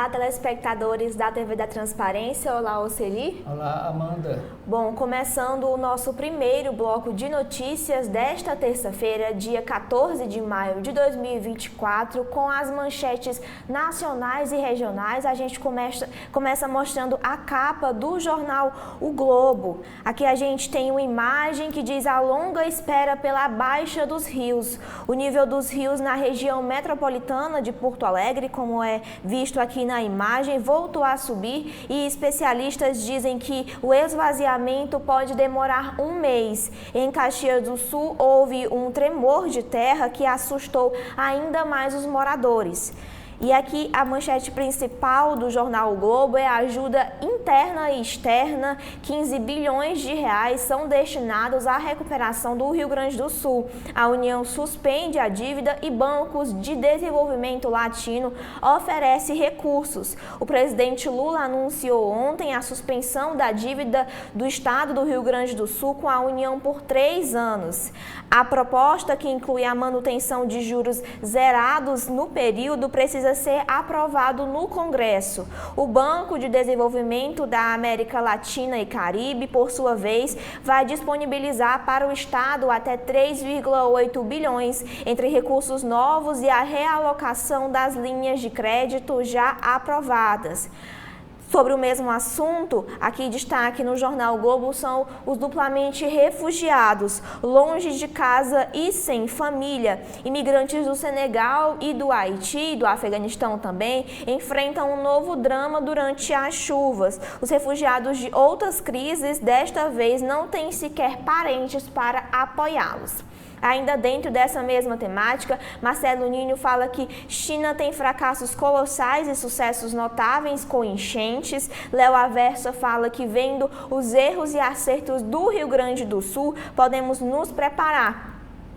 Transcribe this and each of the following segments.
Olá, telespectadores da TV da Transparência. Olá, Oceli. Olá, Amanda. Bom, começando o nosso primeiro bloco de notícias desta terça-feira, dia 14 de maio de 2024, com as manchetes nacionais e regionais. A gente começa mostrando a capa do jornal O Globo. Aqui a gente tem uma imagem que diz a longa espera pela baixa dos rios. O nível dos rios na região metropolitana de Porto Alegre, como é visto aqui na imagem, voltou a subir e especialistas dizem que o esvaziamento pode demorar um mês. Em Caxias do Sul, houve um tremor de terra que assustou ainda mais os moradores. E aqui a manchete principal do jornal O Globo é a ajuda interna e externa. 15 bilhões de reais são destinados à recuperação do Rio Grande do Sul. A União suspende a dívida e bancos de desenvolvimento latino oferece recursos. O presidente Lula anunciou ontem a suspensão da dívida do estado do Rio Grande do Sul com a União por 3 anos. A proposta, que inclui a manutenção de juros zerados no período, precisa ser aprovado no Congresso. O Banco de Desenvolvimento da América Latina e Caribe, por sua vez, vai disponibilizar para o Estado até 3,8 bilhões entre recursos novos e a realocação das linhas de crédito já aprovadas. Sobre o mesmo assunto, aqui destaque no jornal Globo são os duplamente refugiados, longe de casa e sem família. Imigrantes do Senegal e do Haiti, e do Afeganistão também, enfrentam um novo drama durante as chuvas. Os refugiados de outras crises, desta vez, não têm sequer parentes para apoiá-los. Ainda dentro dessa mesma temática, Marcelo Ninho fala que China tem fracassos colossais e sucessos notáveis com enchentes. Léo Aversa fala que, vendo os erros e acertos do Rio Grande do Sul, podemos nos preparar.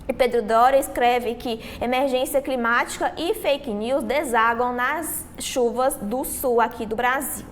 E Pedro Dória escreve que emergência climática e fake news desagam nas chuvas do sul aqui do Brasil.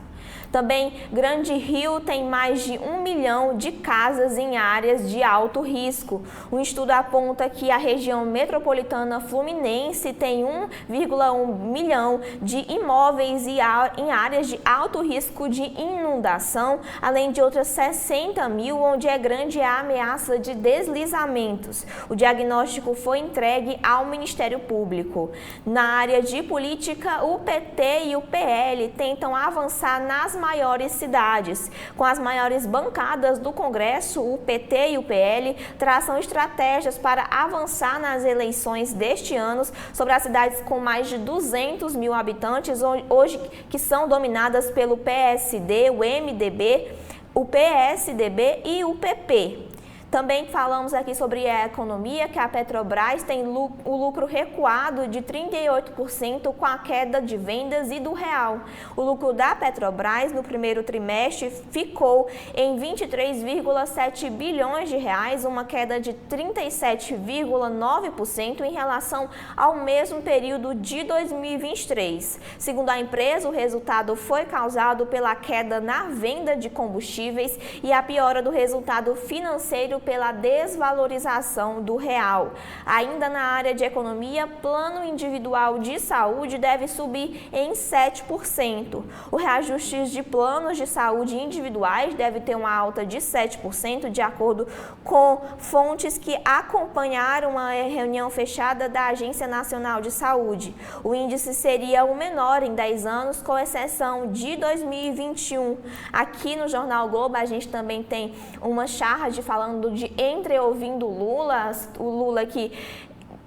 Também, Grande Rio tem mais de 1 milhão de casas em áreas de alto risco. Um estudo aponta que a região metropolitana fluminense tem 1,1 milhão de imóveis em áreas de alto risco de inundação, além de outras 60 mil onde é grande a ameaça de deslizamentos. O diagnóstico foi entregue ao Ministério Público. Na área de política, o PT e o PL tentam avançar nas maiores cidades. Com as maiores bancadas do Congresso, o PT e o PL traçam estratégias para avançar nas eleições deste ano sobre as cidades com mais de 200 mil habitantes, hoje que são dominadas pelo PSD, o MDB, o PSDB e o PP. Também falamos aqui sobre a economia, que a Petrobras tem o lucro recuado de 38% com a queda de vendas e do real. O lucro da Petrobras no primeiro trimestre ficou em 23,7 bilhões de reais, uma queda de 37,9% em relação ao mesmo período de 2023. Segundo a empresa, o resultado foi causado pela queda na venda de combustíveis e a piora do resultado financeiro pela desvalorização do real. Ainda na área de economia, plano individual de saúde deve subir em 7%. O reajuste de planos de saúde individuais deve ter uma alta de 7%, de acordo com fontes que acompanharam a reunião fechada da Agência Nacional de Saúde. O índice seria o menor em 10 anos, com exceção de 2021. Aqui no Jornal Globo, a gente também tem uma charge falando de entreouvindo Lula, o Lula que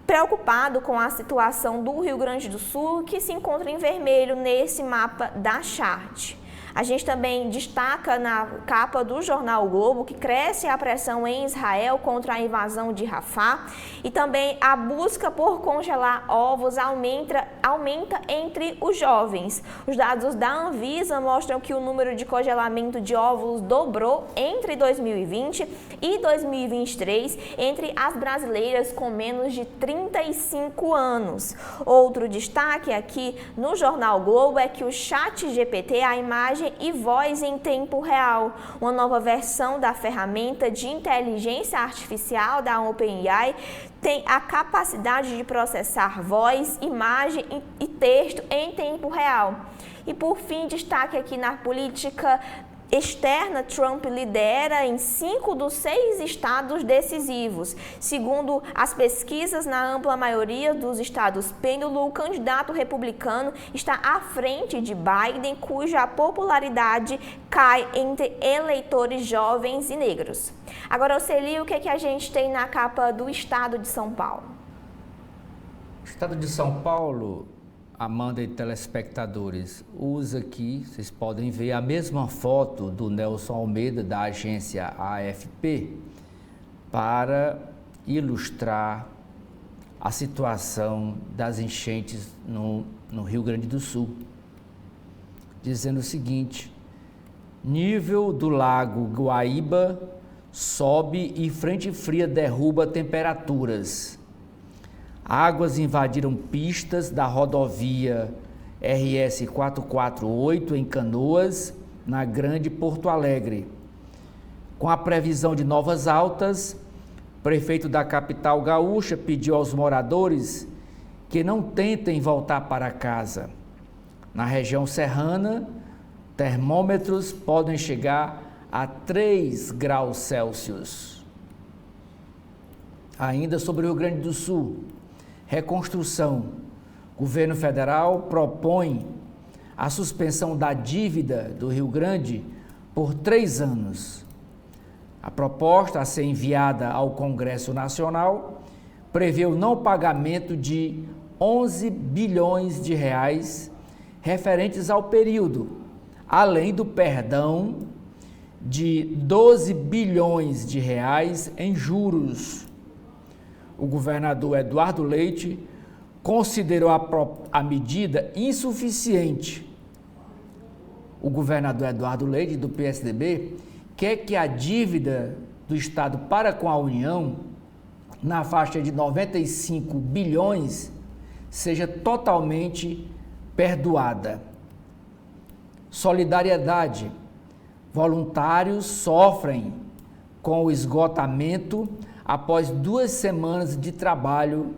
preocupado com a situação do Rio Grande do Sul, que se encontra em vermelho nesse mapa da chart. A gente também destaca na capa do jornal o Globo que cresce a pressão em Israel contra a invasão de Rafah e também a busca por congelar ovos aumenta entre os jovens. Os dados da Anvisa mostram que o número de congelamento de ovos dobrou entre 2020 e 2023 entre as brasileiras com menos de 35 anos. Outro destaque aqui no jornal Globo é que o ChatGPT, a imagem imagem e voz em tempo real. Uma nova versão da ferramenta de inteligência artificial da OpenAI tem a capacidade de processar voz, imagem e texto em tempo real. E por fim, destaque aqui na política externa, Trump lidera em 5 dos 6 estados decisivos. Segundo as pesquisas, na ampla maioria dos estados pêndulo, o candidato republicano está à frente de Biden, cuja popularidade cai entre eleitores jovens e negros. Agora, Oceli, o que a gente tem na capa do estado de São Paulo? O estado de São Paulo, Amanda e telespectadores, usa aqui, vocês podem ver a mesma foto do Nelson Almeida, da agência AFP, para ilustrar a situação das enchentes no Rio Grande do Sul, dizendo o seguinte: nível do lago Guaíba sobe e frente fria derruba temperaturas. Águas invadiram pistas da rodovia RS 448 em Canoas, na Grande Porto Alegre. Com a previsão de novas altas, o prefeito da capital gaúcha pediu aos moradores que não tentem voltar para casa. Na região serrana, termômetros podem chegar a 3 graus Celsius. Ainda sobre o Rio Grande do Sul, reconstrução. O governo federal propõe a suspensão da dívida do Rio Grande por 3 anos. A proposta a ser enviada ao Congresso Nacional prevê o não pagamento de 11 bilhões de reais referentes ao período, além do perdão de 12 bilhões de reais em juros. O governador Eduardo Leite considerou a medida insuficiente. O governador Eduardo Leite, do PSDB, quer que a dívida do Estado para com a União, na faixa de 95 bilhões, seja totalmente perdoada. Solidariedade. Voluntários sofrem com o esgotamento após 2 semanas de trabalho.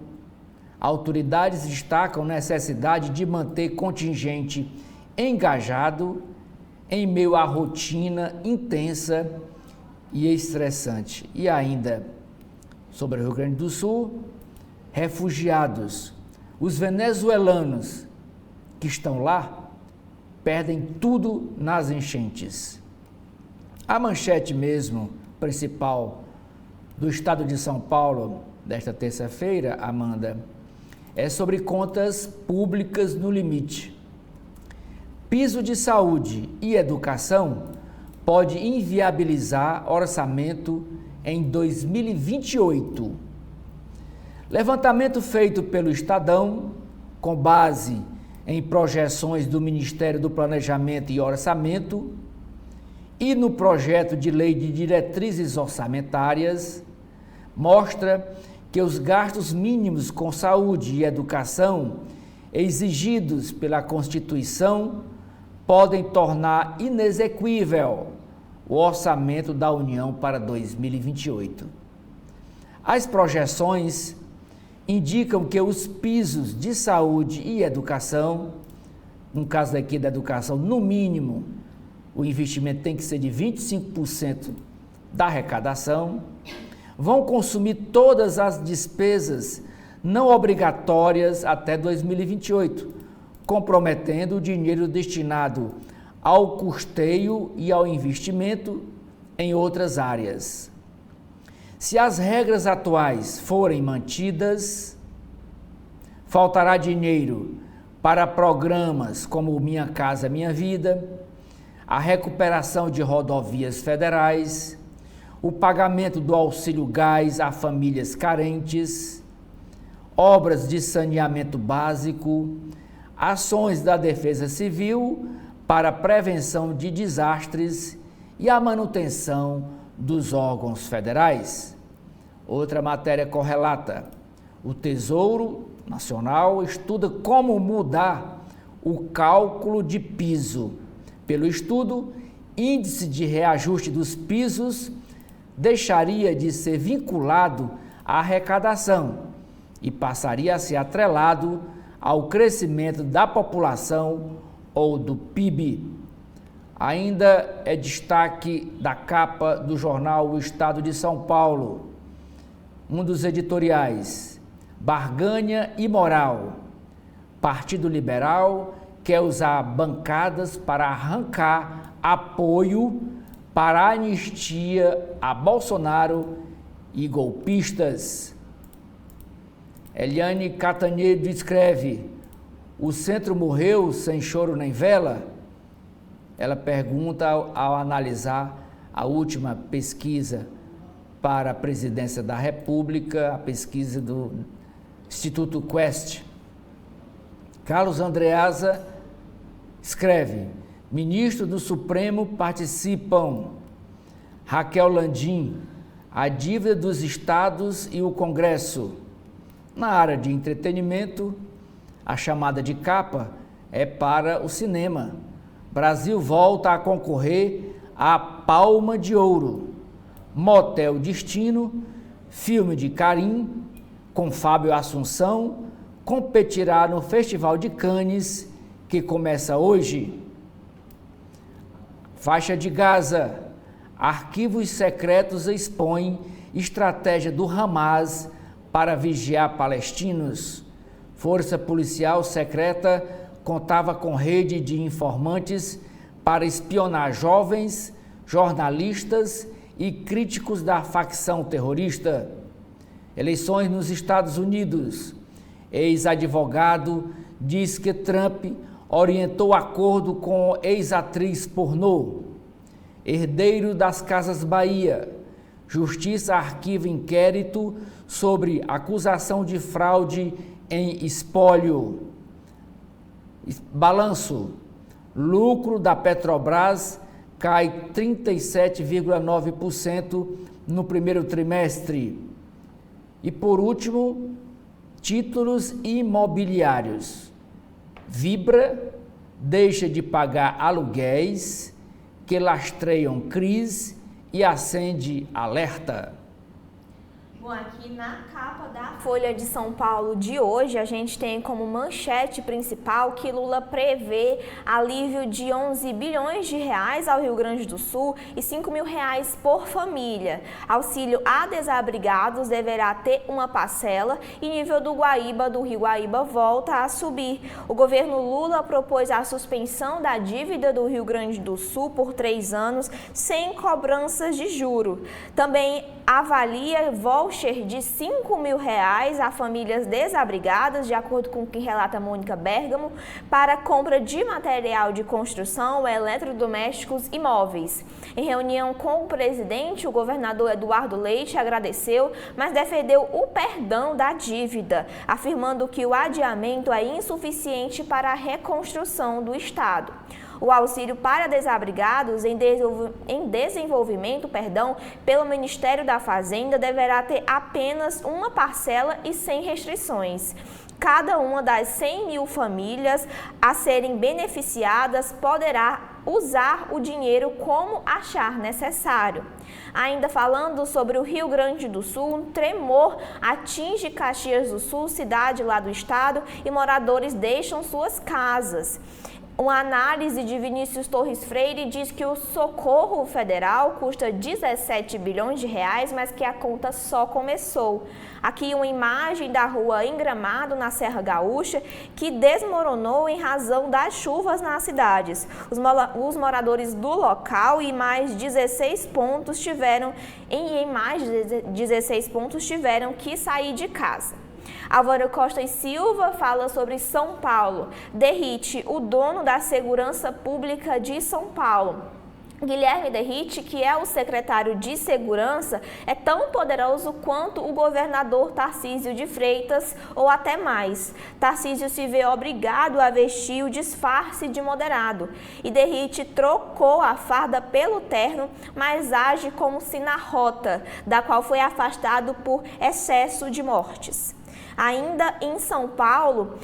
Autoridades destacam a necessidade de manter contingente engajado em meio à rotina intensa e estressante. E ainda, sobre o Rio Grande do Sul, refugiados. Os venezuelanos que estão lá perdem tudo nas enchentes. A manchete mesmo, principal, do estado de São Paulo, desta terça-feira, Amanda, é sobre contas públicas no limite. Piso de saúde e educação pode inviabilizar orçamento em 2028. Levantamento feito pelo Estadão, com base em projeções do Ministério do Planejamento e Orçamento e no projeto de lei de diretrizes orçamentárias, mostra que os gastos mínimos com saúde e educação exigidos pela Constituição podem tornar inexequível o orçamento da União para 2028. As projeções indicam que os pisos de saúde e educação, no caso aqui da educação, no mínimo, o investimento tem que ser de 25% da arrecadação, vão consumir todas as despesas não obrigatórias até 2028, comprometendo o dinheiro destinado ao custeio e ao investimento em outras áreas. Se as regras atuais forem mantidas, faltará dinheiro para programas como Minha Casa Minha Vida, a recuperação de rodovias federais, o pagamento do auxílio gás a famílias carentes, obras de saneamento básico, ações da Defesa Civil para a prevenção de desastres e a manutenção dos órgãos federais. Outra matéria correlata: o Tesouro Nacional estuda como mudar o cálculo de piso Pelo estudo, índice de reajuste dos pisos deixaria de ser vinculado à arrecadação e passaria a ser atrelado ao crescimento da população ou do PIB. Ainda é destaque da capa do jornal O Estado de São Paulo, um dos editoriais: barganha imoral. Partido Liberal quer usar bancadas para arrancar apoio para a anistia a Bolsonaro e golpistas. Eliane Catanedo escreve: o centro morreu sem choro nem vela? Ela pergunta ao analisar a última pesquisa para a presidência da República, a pesquisa do Instituto Quest. Carlos Andreasa escreve: ministros do Supremo participam. Raquel Landim: a dívida dos estados e o Congresso. Na área de entretenimento, a chamada de capa é para o cinema. Brasil volta a concorrer à Palma de Ouro. Motel Destino, filme de Karim, com Fábio Assunção, competirá no Festival de Cannes, que começa hoje. Faixa de Gaza. Arquivos secretos expõem estratégia do Hamas para vigiar palestinos. Força policial secreta contava com rede de informantes para espionar jovens, jornalistas e críticos da facção terrorista. Eleições nos Estados Unidos. Ex-advogado diz que Trump orientou acordo com ex-atriz pornô. Herdeiro das Casas Bahia. Justiça arquiva inquérito sobre acusação de fraude em espólio. Balanço. Lucro da Petrobras cai 37,9% no primeiro trimestre. E por último, títulos imobiliários. Vibra deixa de pagar aluguéis que lastreiam crise e acende alerta. Bom, aqui na capa da Folha de São Paulo de hoje, a gente tem como manchete principal que Lula prevê alívio de 11 bilhões de reais ao Rio Grande do Sul e 5 mil reais por família. Auxílio a desabrigados deverá ter uma parcela e nível do Rio Guaíba volta a subir. O governo Lula propôs a suspensão da dívida do Rio Grande do Sul por 3 anos sem cobranças de juro. Também avalia voucher de 5 mil reais a famílias desabrigadas, de acordo com o que relata Mônica Bergamo, para compra de material de construção, eletrodomésticos e móveis. Em reunião com o presidente, o governador Eduardo Leite agradeceu, mas defendeu o perdão da dívida, afirmando que o adiamento é insuficiente para a reconstrução do Estado. O auxílio para desabrigados em desenvolvimento pelo Ministério da Fazenda deverá ter apenas uma parcela e sem restrições. Cada uma das 100 mil famílias a serem beneficiadas poderá usar o dinheiro como achar necessário. Ainda falando sobre o Rio Grande do Sul, um tremor atinge Caxias do Sul, cidade lá do estado, e moradores deixam suas casas. Uma análise de Vinícius Torres Freire diz que o socorro federal custa 17 bilhões de reais, mas que a conta só começou. Aqui uma imagem da rua em Gramado, na Serra Gaúcha, que desmoronou em razão das chuvas nas cidades. Os moradores do local em mais 16 pontos tiveram que sair de casa. Álvaro Costa e Silva fala sobre São Paulo. Derrite, o dono da Segurança Pública de São Paulo. Guilherme Derrite, que é o secretário de Segurança, é tão poderoso quanto o governador Tarcísio de Freitas, ou até mais. Tarcísio se vê obrigado a vestir o disfarce de moderado. E Derrite trocou a farda pelo terno, mas age como se na rota, da qual foi afastado por excesso de mortes. Ainda em São Paulo,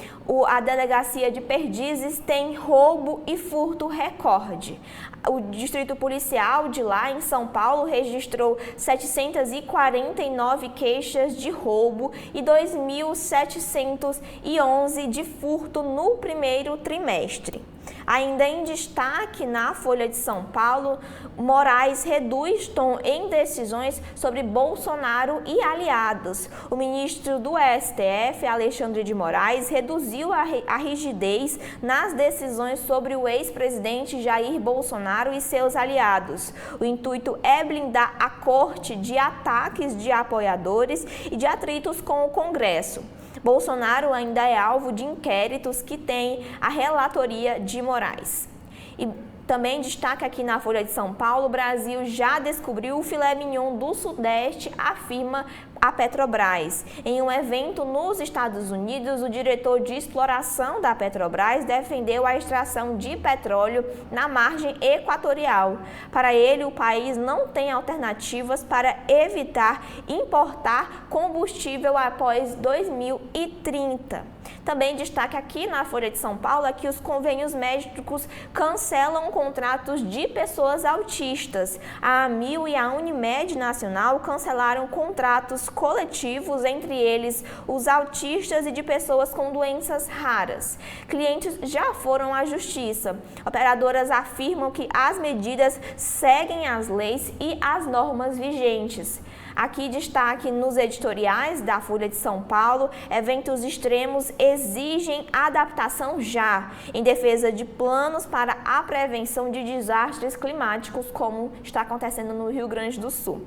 a delegacia de Perdizes tem roubo e furto recorde. O distrito policial de lá em São Paulo registrou 749 queixas de roubo e 2.711 de furto no primeiro trimestre. Ainda em destaque na Folha de São Paulo, Moraes reduz tom em decisões sobre Bolsonaro e aliados. O ministro do STF, Alexandre de Moraes, reduziu a rigidez nas decisões sobre o ex-presidente Jair Bolsonaro e seus aliados. O intuito é blindar a corte de ataques de apoiadores e de atritos com o Congresso. Bolsonaro ainda é alvo de inquéritos que tem a relatoria de Moraes. E também destaca aqui na Folha de São Paulo, o Brasil já descobriu o filé mignon do Sudeste, afirma a Petrobras. Em um evento nos Estados Unidos, o diretor de exploração da Petrobras defendeu a extração de petróleo na margem equatorial. Para ele, o país não tem alternativas para evitar importar combustível após 2030. Também destaque aqui na Folha de São Paulo é que os convênios médicos cancelam contratos de pessoas autistas. A Amil e a Unimed Nacional cancelaram contratos coletivos, entre eles os autistas e de pessoas com doenças raras. Clientes já foram à justiça. Operadoras afirmam que as medidas seguem as leis e as normas vigentes. Aqui destaque nos editoriais da Folha de São Paulo, eventos extremos exigem adaptação já, em defesa de planos para a prevenção de desastres climáticos, como está acontecendo no Rio Grande do Sul.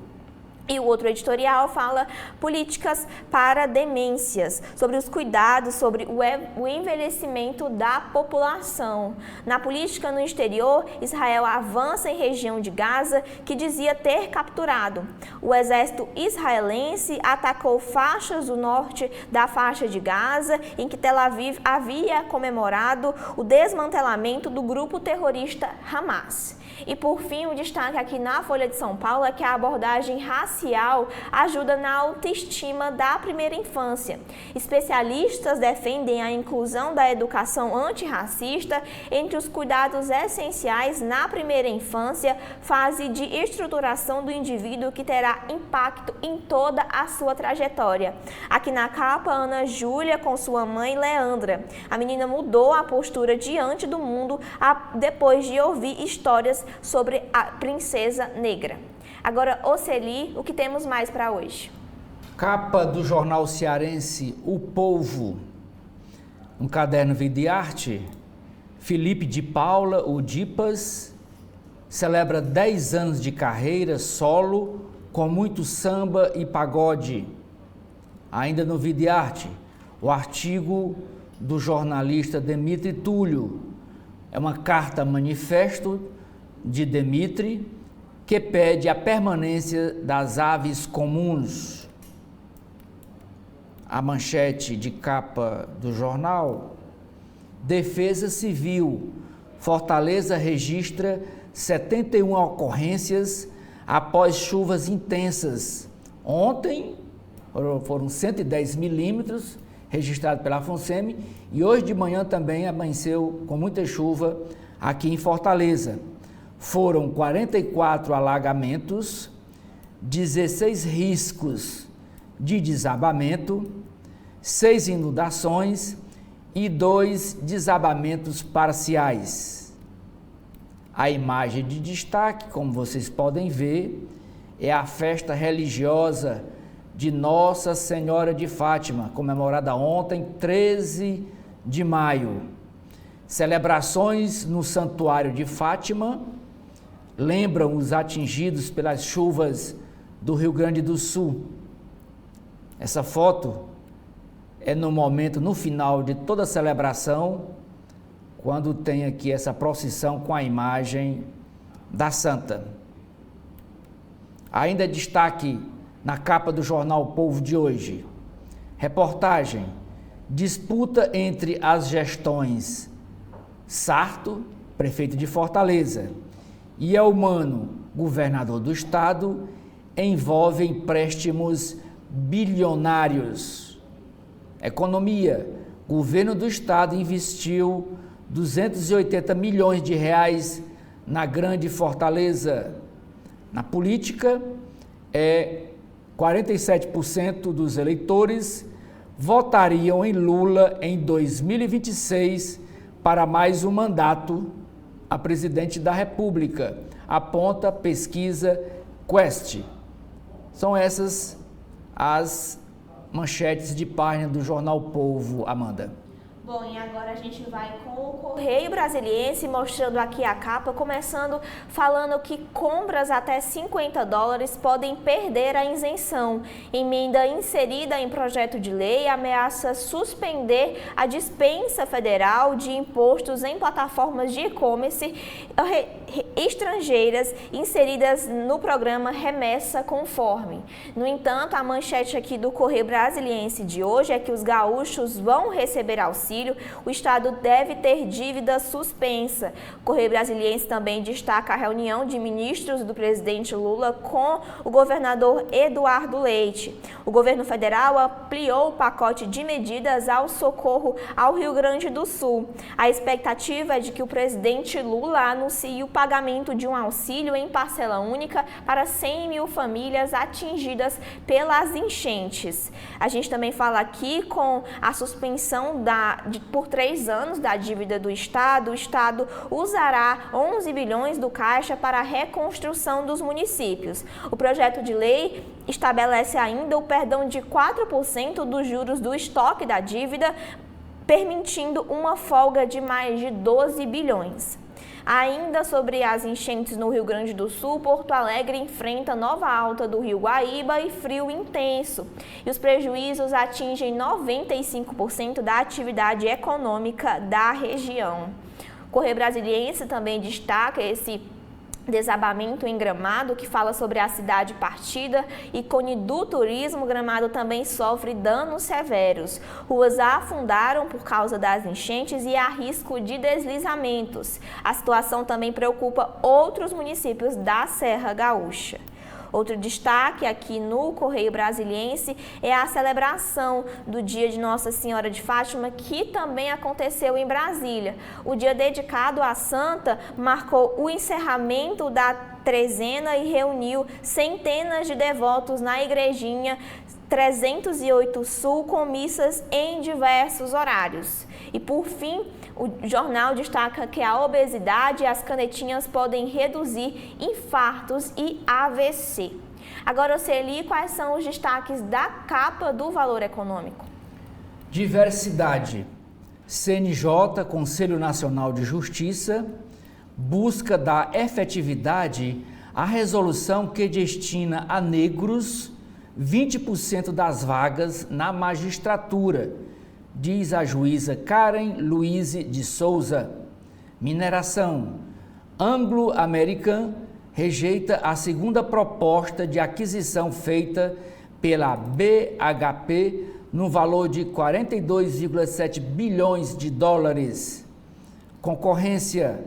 E o outro editorial fala políticas para demências, sobre os cuidados sobre o envelhecimento da população. Na política no exterior, Israel avança em região de Gaza, que dizia ter capturado. O exército israelense atacou faixas do norte da faixa de Gaza, em que Tel Aviv havia comemorado o desmantelamento do grupo terrorista Hamas. E por fim, o destaque aqui na Folha de São Paulo é que a abordagem racial ajuda na autoestima da primeira infância. Especialistas defendem a inclusão da educação antirracista entre os cuidados essenciais na primeira infância, fase de estruturação do indivíduo que terá impacto em toda a sua trajetória. Aqui na capa, Ana Júlia com sua mãe Leandra. A menina mudou a postura diante do mundo depois de ouvir histórias sobre a princesa negra. Agora, Oceli, o que temos mais para hoje? Capa do jornal cearense O Povo, um caderno Vida e Arte. Felipe de Paula, o Dipas, celebra 10 anos de carreira solo com muito samba e pagode. Ainda no Vida e Arte, o artigo do jornalista Demitri Túlio. É uma carta manifesto de Demitri, que pede a permanência das aves comuns. A manchete de capa do jornal: Defesa Civil, Fortaleza registra 71 ocorrências após chuvas intensas. Ontem foram 110 milímetros registrados pela FONSEMI e hoje de manhã também amanheceu com muita chuva aqui em Fortaleza. Foram 44 alagamentos, 16 riscos de desabamento, 6 inundações e 2 desabamentos parciais. A imagem de destaque, como vocês podem ver, é a festa religiosa de Nossa Senhora de Fátima, comemorada ontem, 13 de maio. Celebrações no Santuário de Fátima lembram os atingidos pelas chuvas do Rio Grande do Sul. Essa foto é no final de toda a celebração, quando tem aqui essa procissão com a imagem da Santa. Ainda destaque na capa do jornal O Povo de hoje. Reportagem: disputa entre as gestões Sarto, prefeito de Fortaleza, e Elmano, governador do estado, envolve empréstimos bilionários. Economia. Governo do Estado investiu 280 milhões de reais na Grande Fortaleza. Na política, 47% dos eleitores votariam em Lula em 2026 para mais um mandato a presidente da República, aponta pesquisa Quest. São essas as manchetes de página do Jornal Povo, Amanda. Bom, e agora a gente vai com o Correio Brasiliense, mostrando aqui a capa, começando falando que compras até $50 podem perder a isenção. Emenda inserida em projeto de lei ameaça suspender a dispensa federal de impostos em plataformas de e-commerce estrangeiras inseridas no programa Remessa Conforme. No entanto, a manchete aqui do Correio Brasiliense de hoje é que os gaúchos vão receber auxílio. O Estado deve ter dívida suspensa. O Correio Brasiliense também destaca a reunião de ministros do presidente Lula com o governador Eduardo Leite. O governo federal ampliou o pacote de medidas ao socorro ao Rio Grande do Sul. A expectativa é de que o presidente Lula anuncie o pagamento de um auxílio em parcela única para 100 mil famílias atingidas pelas enchentes. A gente também fala aqui com a suspensão por 3 anos da dívida do Estado. O Estado usará 11 bilhões do Caixa para a reconstrução dos municípios. O projeto de lei estabelece ainda o perdão de 4% dos juros do estoque da dívida, permitindo uma folga de mais de 12 bilhões. Ainda sobre as enchentes no Rio Grande do Sul, Porto Alegre enfrenta nova alta do rio Guaíba e frio intenso. E os prejuízos atingem 95% da atividade econômica da região. O Correio Brasiliense também destaca esse desabamento em Gramado, que fala sobre a cidade partida. Ícone do turismo, Gramado também sofre danos severos. Ruas afundaram por causa das enchentes e há risco de deslizamentos. A situação também preocupa outros municípios da Serra Gaúcha. Outro destaque aqui no Correio Brasiliense é a celebração do Dia de Nossa Senhora de Fátima, que também aconteceu em Brasília. O dia dedicado à santa marcou o encerramento da trezena e reuniu centenas de devotos na igrejinha 308 Sul, com missas em diversos horários. E por fim, o jornal destaca que a obesidade e as canetinhas podem reduzir infartos e AVC. Agora, Oceli, quais são os destaques da capa do Valor Econômico? Diversidade. CNJ, Conselho Nacional de Justiça, busca dar efetividade à resolução que destina a negros 20% das vagas na magistratura, diz a juíza Karen Luize de Souza. Mineração. Anglo American rejeita a segunda proposta de aquisição feita pela BHP no valor de 42,7 bilhões de dólares. Concorrência.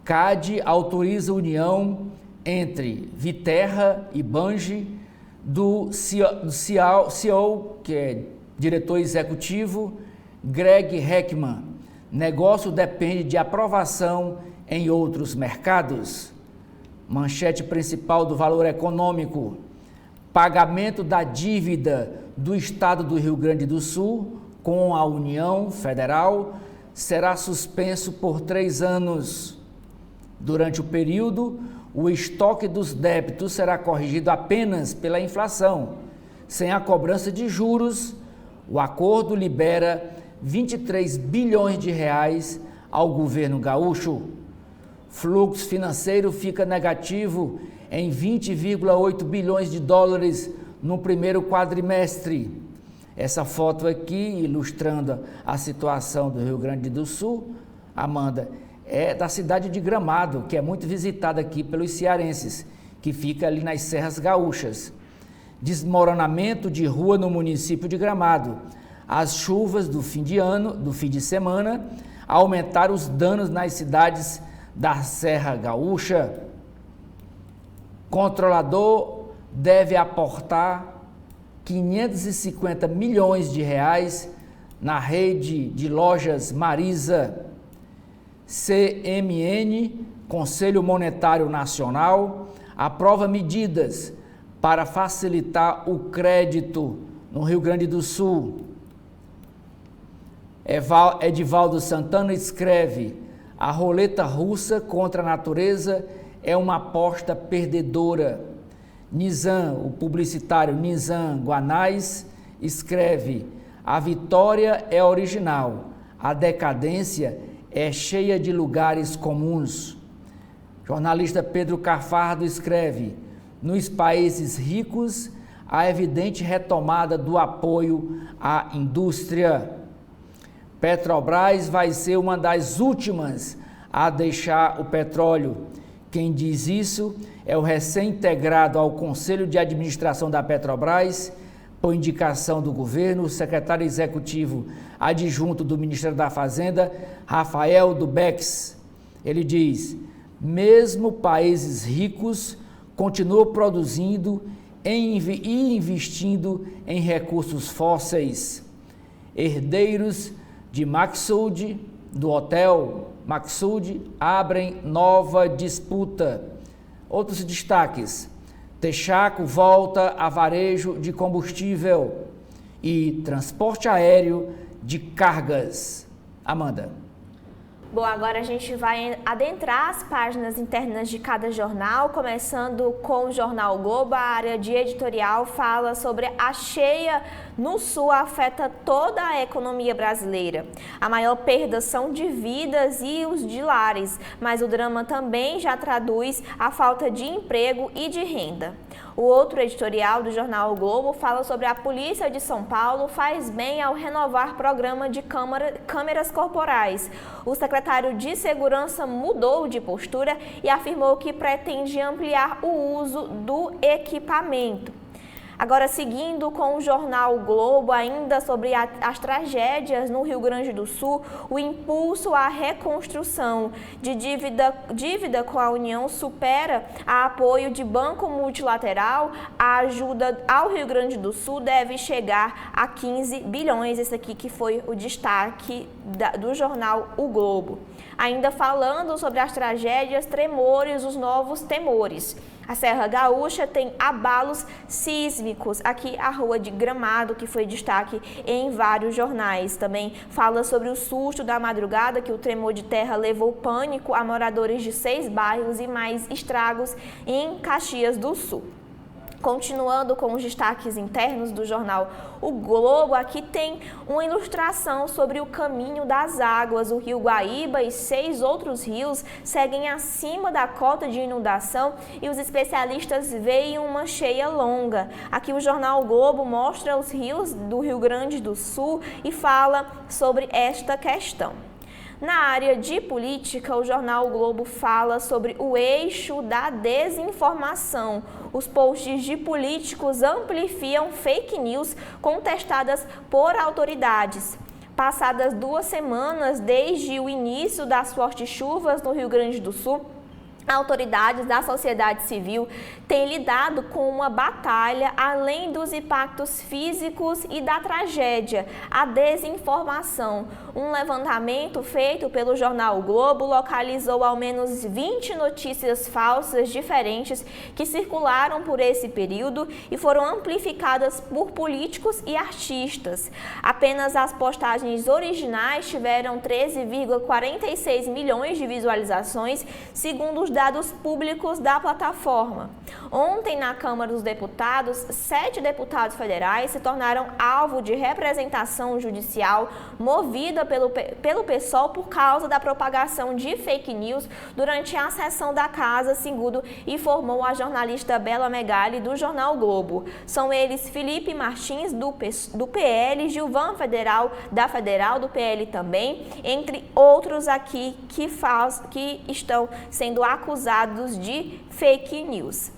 CAD autoriza união entre Viterra e Bunge do CEO, que é diretor executivo, Greg Heckman. Negócio depende de aprovação em outros mercados. Manchete principal do Valor Econômico. Pagamento da dívida do Estado do Rio Grande do Sul com a União Federal será suspenso por 3 anos. Durante o período, o estoque dos débitos será corrigido apenas pela inflação, sem a cobrança de juros. O acordo libera 23 bilhões de reais ao governo gaúcho. Fluxo financeiro fica negativo em 20,8 bilhões de dólares no primeiro quadrimestre. Essa foto aqui, ilustrando a situação do Rio Grande do Sul, Amanda, é da cidade de Gramado, que é muito visitada aqui pelos cearenses, que fica ali nas Serras Gaúchas. Desmoronamento de rua no município de Gramado. As chuvas do fim de semana, aumentaram os danos nas cidades da Serra Gaúcha. Controlador deve aportar 550 milhões de reais na rede de lojas Marisa. CMN, Conselho Monetário Nacional, aprova medidas para facilitar o crédito no Rio Grande do Sul. Edivaldo Santana escreve: a roleta russa contra a natureza é uma aposta perdedora. Nizam, o publicitário Nizam Guanais, escreve: a vitória é original, a decadência é cheia de lugares comuns. Jornalista Pedro Cafardo escreve: nos países ricos, há evidente retomada do apoio à indústria. Petrobras vai ser uma das últimas a deixar o petróleo. Quem diz isso é o recém-integrado ao Conselho de Administração da Petrobras, por indicação do governo, o secretário executivo adjunto do Ministério da Fazenda, Rafael Dubex. Ele diz: mesmo países ricos continuam produzindo e investindo em recursos fósseis. Herdeiros de Maqsood, do hotel Maqsood, abrem nova disputa. Outros destaques: Texaco volta a varejo de combustível e transporte aéreo de cargas. Amanda. Bom, agora a gente vai adentrar as páginas internas de cada jornal, começando com o jornal o Globo. A área de editorial fala sobre a cheia no Sul afeta toda a economia brasileira. A maior perda são de vidas e os de lares, mas o drama também já traduz a falta de emprego e de renda. O outro editorial do jornal o Globo fala sobre a Polícia de São Paulo faz bem ao renovar programa de câmeras corporais. O secretário de Segurança mudou de postura e afirmou que pretende ampliar o uso do equipamento. Agora, seguindo com o jornal o Globo, ainda sobre as tragédias no Rio Grande do Sul, o impulso à reconstrução de dívida com a União supera a apoio de banco multilateral. A ajuda ao Rio Grande do Sul deve chegar a 15 bilhões. Esse aqui que foi o destaque do jornal o Globo. Ainda falando sobre as tragédias, tremores, os novos temores. A Serra Gaúcha tem abalos sísmicos. Aqui a Rua de Gramado, que foi destaque em vários jornais. Também fala sobre o susto da madrugada, que o tremor de terra levou pânico a moradores de 6 bairros e mais estragos em Caxias do Sul. Continuando com os destaques internos do jornal o Globo, aqui tem uma ilustração sobre o caminho das águas. O rio Guaíba e 6 outros rios seguem acima da cota de inundação e os especialistas veem uma cheia longa. Aqui o jornal o Globo mostra os rios do Rio Grande do Sul e fala sobre esta questão. Na área de política, o jornal o Globo fala sobre o eixo da desinformação. Os posts de políticos amplificam fake news contestadas por autoridades. Passadas 2 semanas desde o início das fortes chuvas no Rio Grande do Sul, autoridades da sociedade civil têm lidado com uma batalha além dos impactos físicos e da tragédia, a desinformação. Um levantamento feito pelo jornal o Globo localizou ao menos 20 notícias falsas diferentes que circularam por esse período e foram amplificadas por políticos e artistas. Apenas as postagens originais tiveram 13,46 milhões de visualizações, segundo os dados públicos da plataforma. Ontem, na Câmara dos Deputados, 7 deputados federais se tornaram alvo de representação judicial movida pelo PSOL por causa da propagação de fake news durante a sessão da Casa, segundo informou a jornalista Bela Megali, do jornal o Globo. São eles Felipe Martins, do PL, Gilvan Federal, da Federal, do PL também, entre outros aqui que estão sendo acusados de fake news.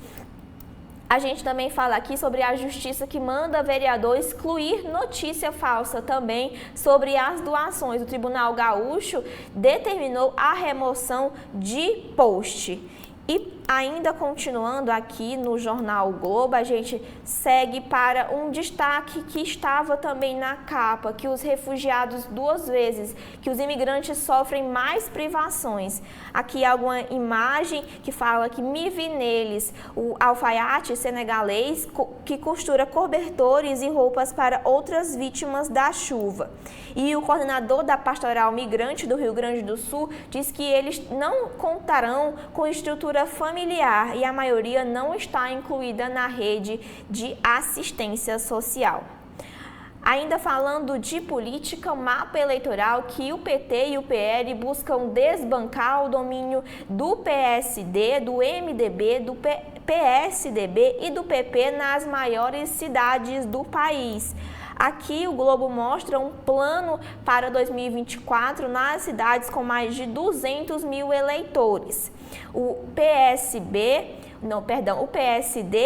A gente também fala aqui sobre a justiça que manda vereador excluir notícia falsa também sobre as doações. O Tribunal Gaúcho determinou a remoção de post. E ainda continuando aqui no jornal o Globo, a gente segue para um destaque que estava também na capa, que os refugiados duas vezes, que os imigrantes sofrem mais privações. Aqui há alguma imagem que fala que me vi neles, o alfaiate senegalês que costura cobertores e roupas para outras vítimas da chuva. E o coordenador da Pastoral Migrante do Rio Grande do Sul diz que eles não contarão com estrutura familiar e a maioria não está incluída na rede de assistência social. Ainda falando de política, o mapa eleitoral que o PT e o PL buscam desbancar o domínio do PSD, do MDB, do PSDB e do PP nas maiores cidades do país. Aqui o Globo mostra um plano para 2024 nas cidades com mais de 200 mil eleitores. O PSD,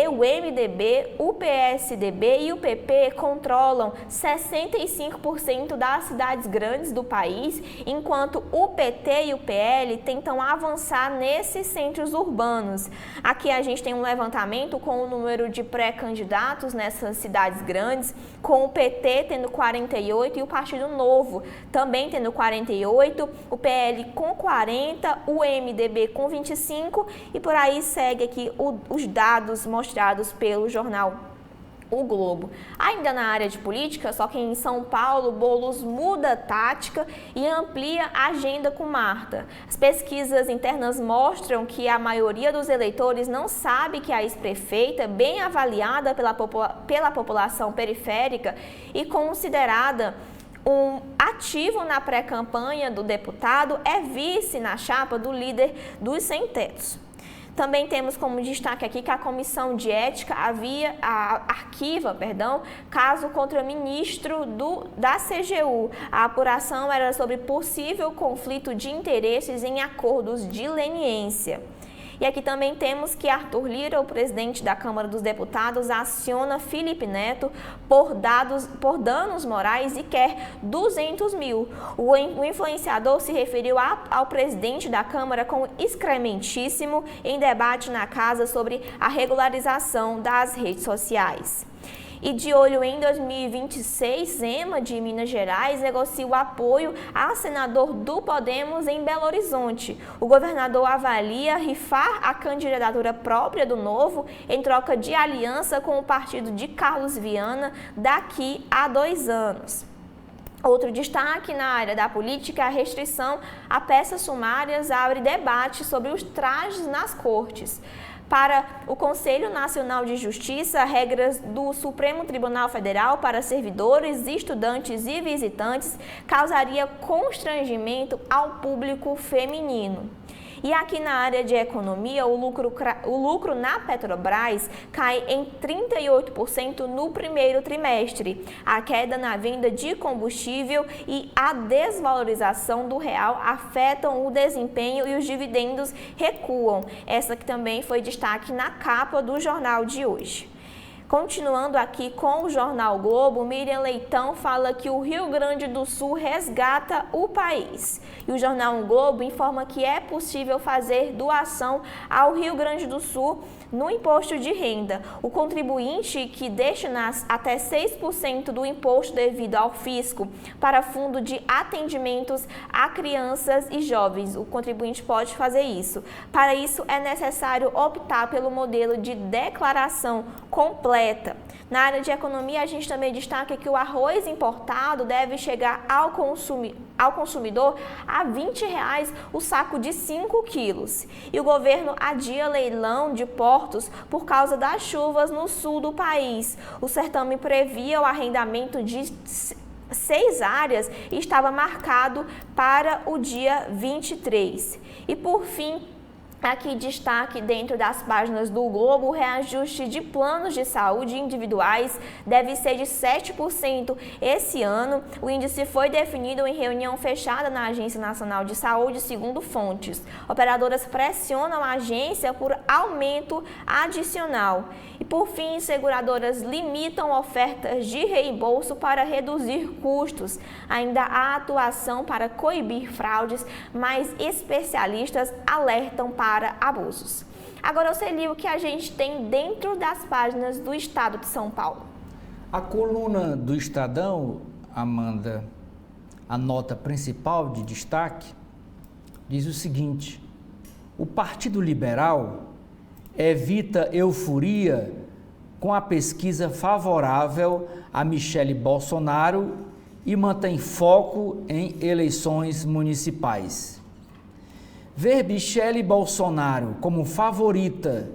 o MDB, o PSDB e o PP controlam 65% das cidades grandes do país, enquanto o PT e o PL tentam avançar nesses centros urbanos. Aqui a gente tem um levantamento com o número de pré-candidatos nessas cidades grandes, com o PT tendo 48 e o Partido Novo também tendo 48, o PL com 40, o MDB com 25 e por aí segue aqui os dados mostrados pelo jornal O Globo. Ainda na área de política, só que em São Paulo, Boulos muda a tática e amplia a agenda com Marta. As pesquisas internas mostram que a maioria dos eleitores não sabe que a ex-prefeita, bem avaliada pela população periférica e considerada um ativo na pré-campanha do deputado, é vice na chapa do líder dos sem-tetos. Também temos como destaque aqui que a Comissão de Ética arquiva caso contra o ministro da CGU. A apuração era sobre possível conflito de interesses em acordos de leniência. E aqui também temos que Arthur Lira, o presidente da Câmara dos Deputados, aciona Felipe Neto por danos morais e quer 200 mil. O influenciador se referiu ao presidente da Câmara como excrementíssimo em debate na casa sobre a regularização das redes sociais. E de olho em 2026, Zema, de Minas Gerais, negocia o apoio a senador do Podemos em Belo Horizonte. O governador avalia rifar a candidatura própria do Novo em troca de aliança com o partido de Carlos Viana daqui a 2 anos. Outro destaque na área da política é a restrição a peças sumárias abre debate sobre os trajes nas cortes. Para o Conselho Nacional de Justiça, regras do Supremo Tribunal Federal para servidores, estudantes e visitantes causaria constrangimento ao público feminino. E aqui na área de economia, o lucro na Petrobras cai em 38% no primeiro trimestre. A queda na venda de combustível e a desvalorização do real afetam o desempenho e os dividendos recuam. Essa que também foi destaque na capa do jornal de hoje. Continuando aqui com o jornal Globo, Miriam Leitão fala que o Rio Grande do Sul resgata o país. E o jornal Globo informa que é possível fazer doação ao Rio Grande do Sul no imposto de renda. O contribuinte que destina até 6% do imposto devido ao fisco para fundo de atendimentos a crianças e jovens. O contribuinte pode fazer isso. Para isso, é necessário optar pelo modelo de declaração completa. Na área de economia, a gente também destaca que o arroz importado deve chegar ao consumidor a R$ 20 o saco de 5 quilos. E o governo adia leilão de portos por causa das chuvas no sul do país. O certame previa o arrendamento de 6 áreas e estava marcado para o dia 23. E por fim, aqui destaque dentro das páginas do Globo, o reajuste de planos de saúde individuais deve ser de 7% esse ano. O índice foi definido em reunião fechada na Agência Nacional de Saúde, segundo fontes. Operadoras pressionam a agência por aumento adicional. E por fim, seguradoras limitam ofertas de reembolso para reduzir custos. Ainda há atuação para coibir fraudes, mas especialistas alertam para abusos. Agora, Oceli, o que a gente tem dentro das páginas do Estado de São Paulo? A coluna do Estadão, Amanda, a nota principal de destaque, diz o seguinte: o Partido Liberal evita euforia com a pesquisa favorável a Michele Bolsonaro e mantém foco em eleições municipais. Ver Michele Bolsonaro como favorita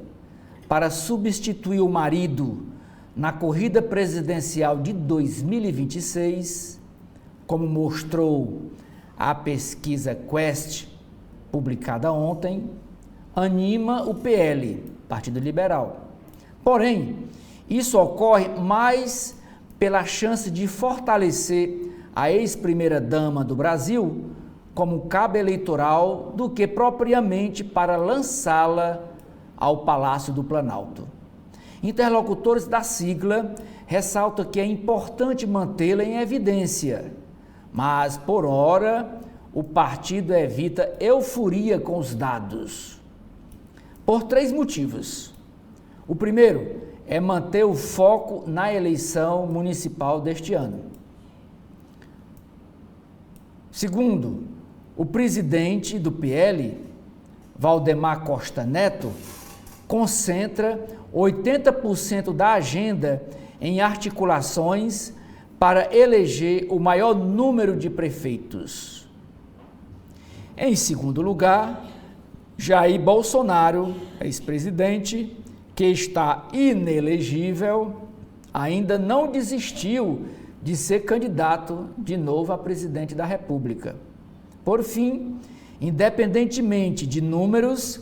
para substituir o marido na corrida presidencial de 2026, como mostrou a pesquisa Quest, publicada ontem, anima o PL, Partido Liberal. Porém, isso ocorre mais pela chance de fortalecer a ex-primeira-dama do Brasil como cabo eleitoral do que propriamente para lançá-la ao Palácio do Planalto. Interlocutores da sigla ressaltam que é importante mantê-la em evidência, mas, por ora, o partido evita euforia com os dados. Por 3 motivos. O primeiro é manter o foco na eleição municipal deste ano. Segundo, o presidente do PL, Valdemar Costa Neto, concentra 80% da agenda em articulações para eleger o maior número de prefeitos. Em segundo lugar, Jair Bolsonaro, ex-presidente, que está inelegível, ainda não desistiu de ser candidato de novo a presidente da República. Por fim, independentemente de números,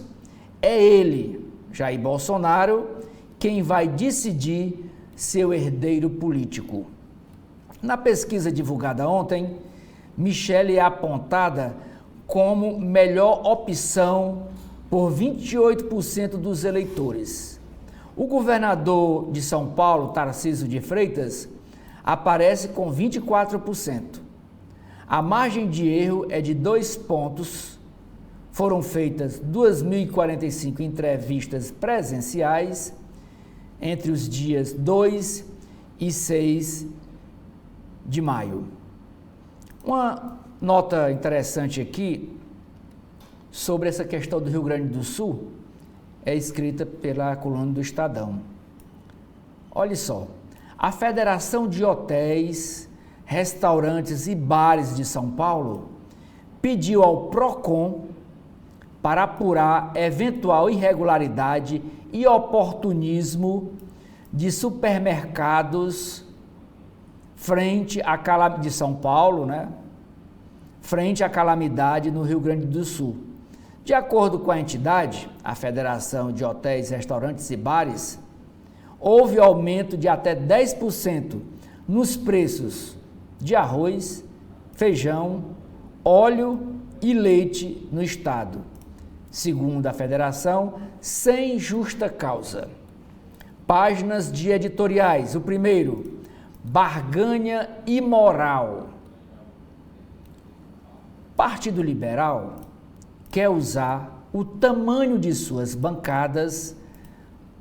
é ele, Jair Bolsonaro, quem vai decidir seu herdeiro político. Na pesquisa divulgada ontem, Michele é apontada como melhor opção por 28% dos eleitores. O governador de São Paulo, Tarcísio de Freitas, aparece com 24%. A margem de erro é de 2 pontos. Foram feitas 2.045 entrevistas presenciais entre os dias 2 e 6 de maio. Uma nota interessante aqui sobre essa questão do Rio Grande do Sul é escrita pela coluna do Estadão. Olha só, a Federação de Hotéis, Restaurantes e Bares de São Paulo pediu ao PROCON para apurar eventual irregularidade e oportunismo de supermercados frente à calamidade de São Paulo, frente à calamidade no Rio Grande do Sul. De acordo com a entidade, a Federação de Hotéis, Restaurantes e Bares, houve aumento de até 10% nos preços de arroz, feijão, óleo e leite no estado, segundo a federação, sem justa causa. Páginas de editoriais. O primeiro, barganha imoral. Partido Liberal quer usar o tamanho de suas bancadas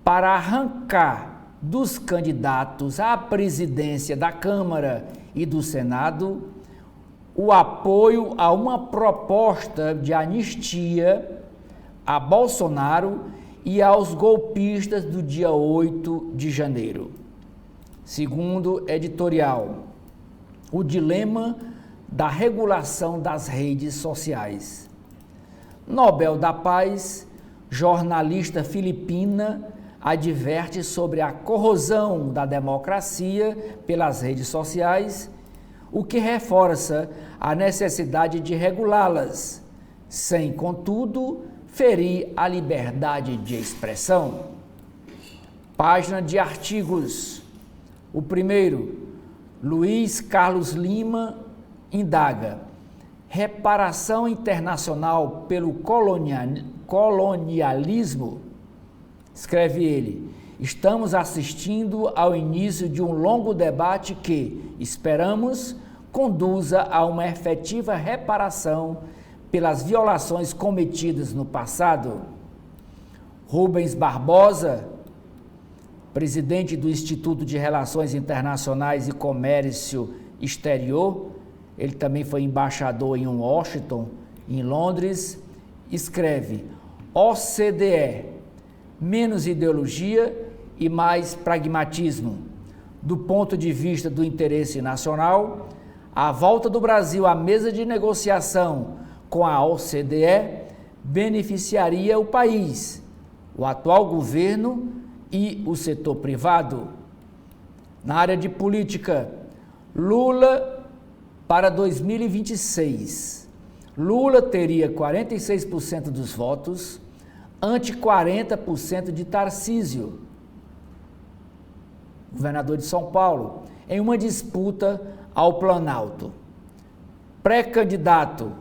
para arrancar dos candidatos à presidência da Câmara e do Senado o apoio a uma proposta de anistia a Bolsonaro e aos golpistas do dia 8 de janeiro. Segundo editorial, o dilema da regulação das redes sociais. Nobel da Paz, jornalista filipina, adverte sobre a corrosão da democracia pelas redes sociais, o que reforça a necessidade de regulá-las, sem, contudo, ferir a liberdade de expressão. Página de artigos. O primeiro, Luiz Carlos Lima indaga: reparação internacional pelo colonialismo? Escreve ele: estamos assistindo ao início de um longo debate que, esperamos, conduza a uma efetiva reparação pelas violações cometidas no passado. Rubens Barbosa, presidente do Instituto de Relações Internacionais e Comércio Exterior, ele também foi embaixador em Washington, em Londres, escreve: OCDE, menos ideologia e mais pragmatismo. Do ponto de vista do interesse nacional, a volta do Brasil à mesa de negociação com a OCDE beneficiaria o país, o atual governo e o setor privado. Na área de política, Lula para 2026. Lula teria 46% dos votos, ante 40% de Tarcísio, governador de São Paulo, em uma disputa ao Planalto. Pré-candidato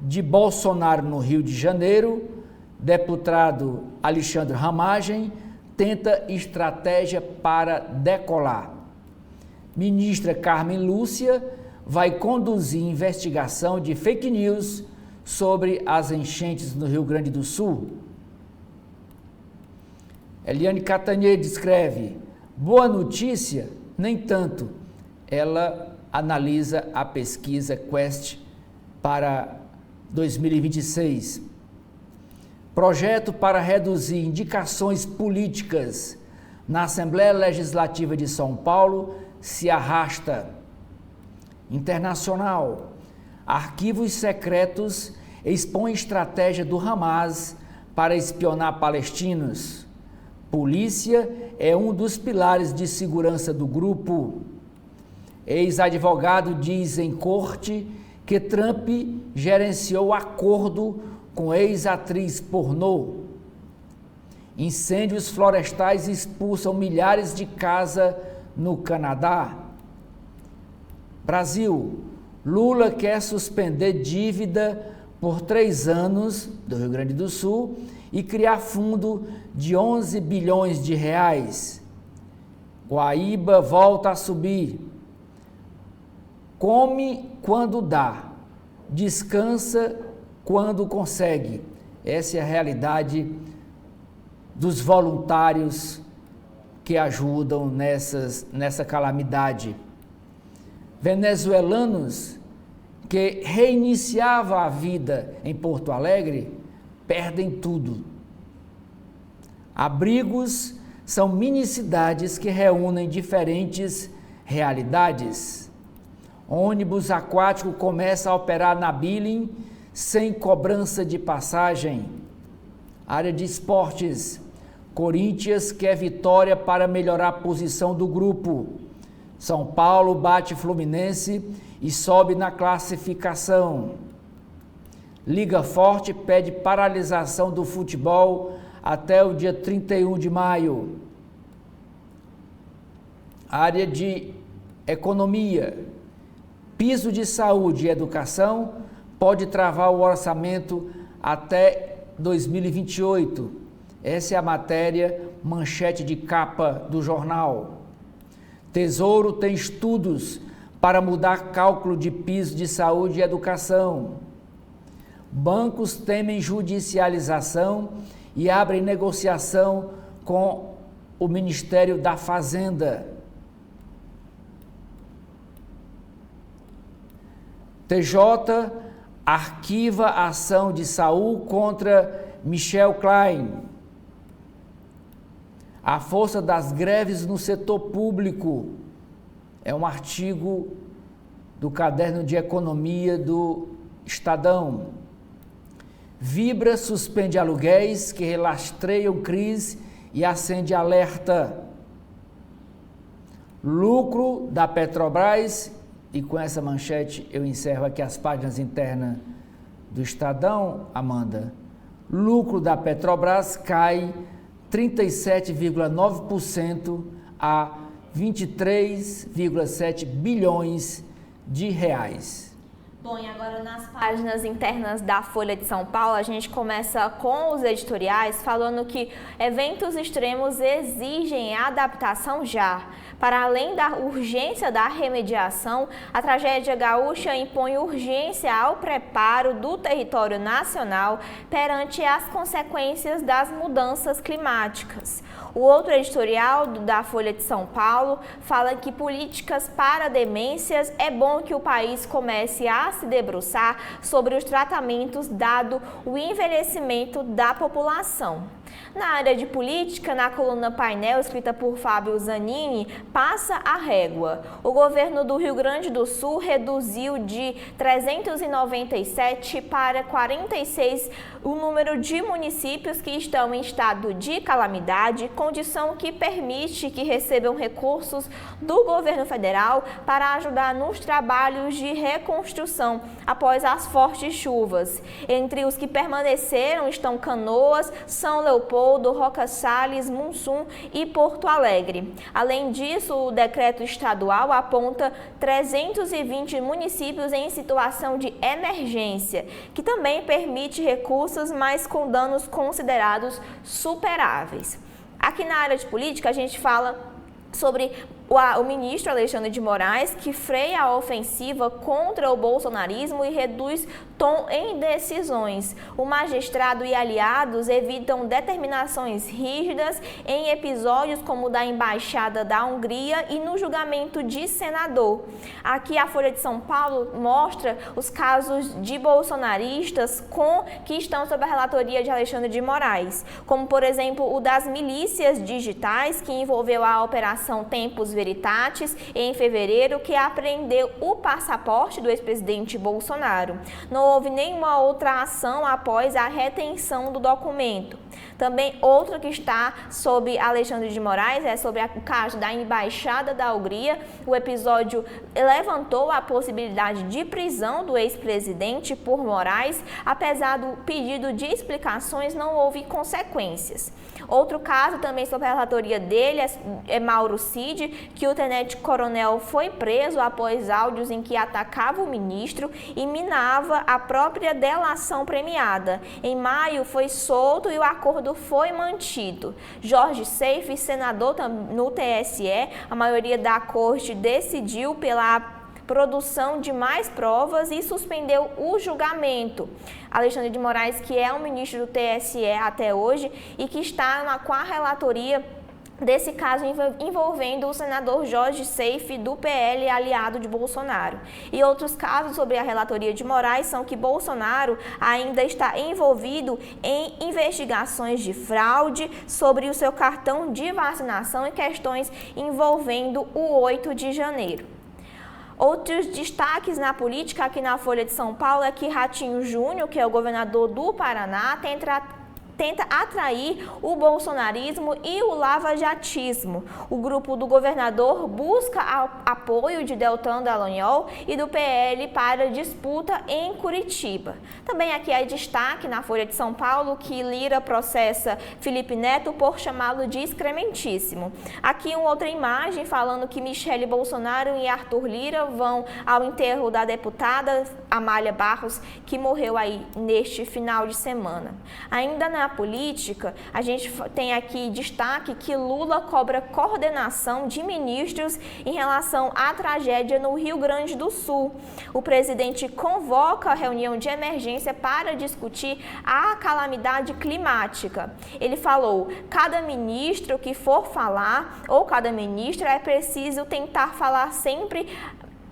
de Bolsonaro no Rio de Janeiro, deputado Alexandre Ramagem, tenta estratégia para decolar. Ministra Carmen Lúcia vai conduzir investigação de fake news sobre as enchentes no Rio Grande do Sul. Eliane Catanhede escreve: boa notícia? Nem tanto. Ela analisa a pesquisa Quest para 2026. Projeto para reduzir indicações políticas na Assembleia Legislativa de São Paulo se arrasta. Internacional. Arquivos secretos expõem estratégia do Hamas para espionar palestinos. Polícia é um dos pilares de segurança do grupo. Ex-advogado diz em corte que Trump gerenciou acordo com ex-atriz pornô. Incêndios florestais expulsam milhares de casas no Canadá. Brasil. Lula quer suspender dívida por 3 anos do Rio Grande do Sul e criar fundo de 11 bilhões de reais. Guaíba volta a subir. Come quando dá, descansa quando consegue. Essa é a realidade dos voluntários que ajudam nessa calamidade. Venezuelanos que reiniciavam a vida em Porto Alegre perdem tudo. Abrigos são mini-cidades que reúnem diferentes realidades. Ônibus aquático começa a operar na Billing sem cobrança de passagem. Área de esportes. Corinthians quer vitória para melhorar a posição do grupo. São Paulo bate Fluminense e sobe na classificação. Liga Forte pede paralisação do futebol até o dia 31 de maio. Área de economia. Piso de saúde e educação pode travar o orçamento até 2028. Essa é a matéria, manchete de capa do jornal. Tesouro tem estudos para mudar cálculo de piso de saúde e educação. Bancos temem judicialização e abrem negociação com o Ministério da Fazenda. TJ arquiva a ação de Saul contra Michel Klein. A força das greves no setor público é um artigo do caderno de economia do Estadão. Vibra suspende aluguéis que rastreiam crise e acende alerta. Lucro da Petrobras, e com essa manchete eu encerro aqui as páginas internas do Estadão, Amanda. Lucro da Petrobras cai 37,9% a 23,7 bilhões de reais. Bom, e agora nas páginas internas da Folha de São Paulo, a gente começa com os editoriais falando que eventos extremos exigem adaptação já. Para além da urgência da remediação, a tragédia gaúcha impõe urgência ao preparo do território nacional perante as consequências das mudanças climáticas. O outro editorial da Folha de São Paulo fala que políticas para demências é bom que o país comece a se debruçar sobre os tratamentos dado o envelhecimento da população. Na área de política, na coluna Painel, escrita por Fábio Zanini, passa a régua. O governo do Rio Grande do Sul reduziu de 397 para 46 o número de municípios que estão em estado de calamidade, condição que permite que recebam recursos do governo federal para ajudar nos trabalhos de reconstrução após as fortes chuvas. Entre os que permaneceram estão Canoas, São Leopoldo, Roca Salles, Mussum e Porto Alegre. Além disso, o decreto estadual aponta 320 municípios em situação de emergência, que também permite recursos, mas com danos considerados superáveis. Aqui na área de política, a gente fala sobre o ministro Alexandre de Moraes, que freia a ofensiva contra o bolsonarismo e reduz tom em decisões. O magistrado e aliados evitam determinações rígidas em episódios como o da Embaixada da Hungria e no julgamento de senador. Aqui a Folha de São Paulo mostra os casos de bolsonaristas que estão sob a relatoria de Alexandre de Moraes, como por exemplo o das milícias digitais, que envolveu a Operação Tempus Veritatis em fevereiro, que apreendeu o passaporte do ex-presidente Bolsonaro. Não houve nenhuma outra ação após a retenção do documento. Também outra que está sob Alexandre de Moraes é sobre o caso da Embaixada da Hungria. O episódio levantou a possibilidade de prisão do ex-presidente por Moraes. Apesar do pedido de explicações, não houve consequências. Outro caso, também sob a relatoria dele, é Mauro Cid, que o tenente-coronel foi preso após áudios em que atacava o ministro e minava a própria delação premiada. Em maio, foi solto e o acordo foi mantido. Jorge Seife, senador no TSE, a maioria da corte decidiu pela produção de mais provas e suspendeu o julgamento. Alexandre de Moraes, que é o ministro do TSE até hoje e que está com a relatoria desse caso envolvendo o senador Jorge Seife, do PL, aliado de Bolsonaro. E outros casos sobre a relatoria de Moraes são que Bolsonaro ainda está envolvido em investigações de fraude sobre o seu cartão de vacinação e questões envolvendo o 8 de janeiro. Outros destaques na política aqui na Folha de São Paulo é que Ratinho Júnior, que é o governador do Paraná, tenta atrair o bolsonarismo e o lavajatismo. O grupo do governador busca apoio de Deltan Dallagnol e do PL para disputa em Curitiba. Também aqui é destaque na Folha de São Paulo que Lira processa Felipe Neto por chamá-lo de excrementíssimo. Aqui uma outra imagem falando que Michele Bolsonaro e Arthur Lira vão ao enterro da deputada Amália Barros, que morreu aí neste final de semana. Ainda na política, a gente tem aqui destaque que Lula cobra coordenação de ministros em relação à tragédia no Rio Grande do Sul. O presidente convoca a reunião de emergência para discutir a calamidade climática. Ele falou: cada ministro que for falar, ou cada ministra, é preciso tentar falar sempre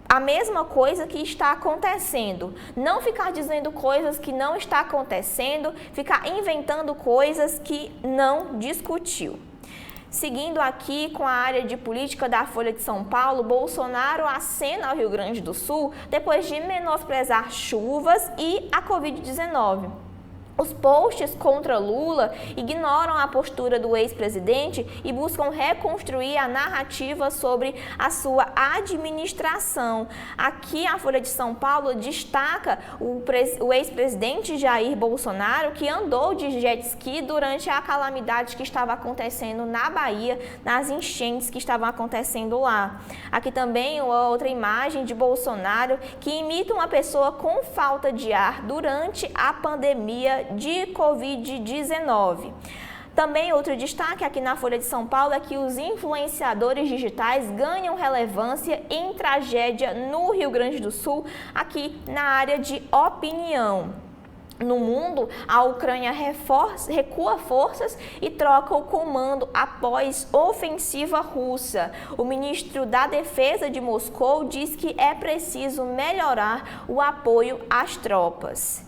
a mesma coisa que está acontecendo. Não ficar dizendo coisas que não está acontecendo, ficar inventando coisas que não discutiu. Seguindo aqui com a área de política da Folha de São Paulo, Bolsonaro acena ao Rio Grande do Sul depois de menosprezar chuvas e a Covid-19. Os posts contra Lula ignoram a postura do ex-presidente e buscam reconstruir a narrativa sobre a sua administração. Aqui a Folha de São Paulo destaca o ex-presidente Jair Bolsonaro, que andou de jet ski durante a calamidade que estava acontecendo na Bahia, nas enchentes que estavam acontecendo lá. Aqui também outra imagem de Bolsonaro que imita uma pessoa com falta de ar durante a pandemia de Covid-19. Também outro destaque aqui na Folha de São Paulo é que os influenciadores digitais ganham relevância em tragédia no Rio Grande do Sul, aqui na área de opinião. No mundo, a Ucrânia recua forças e troca o comando após ofensiva russa. O ministro da Defesa de Moscou diz que é preciso melhorar o apoio às tropas.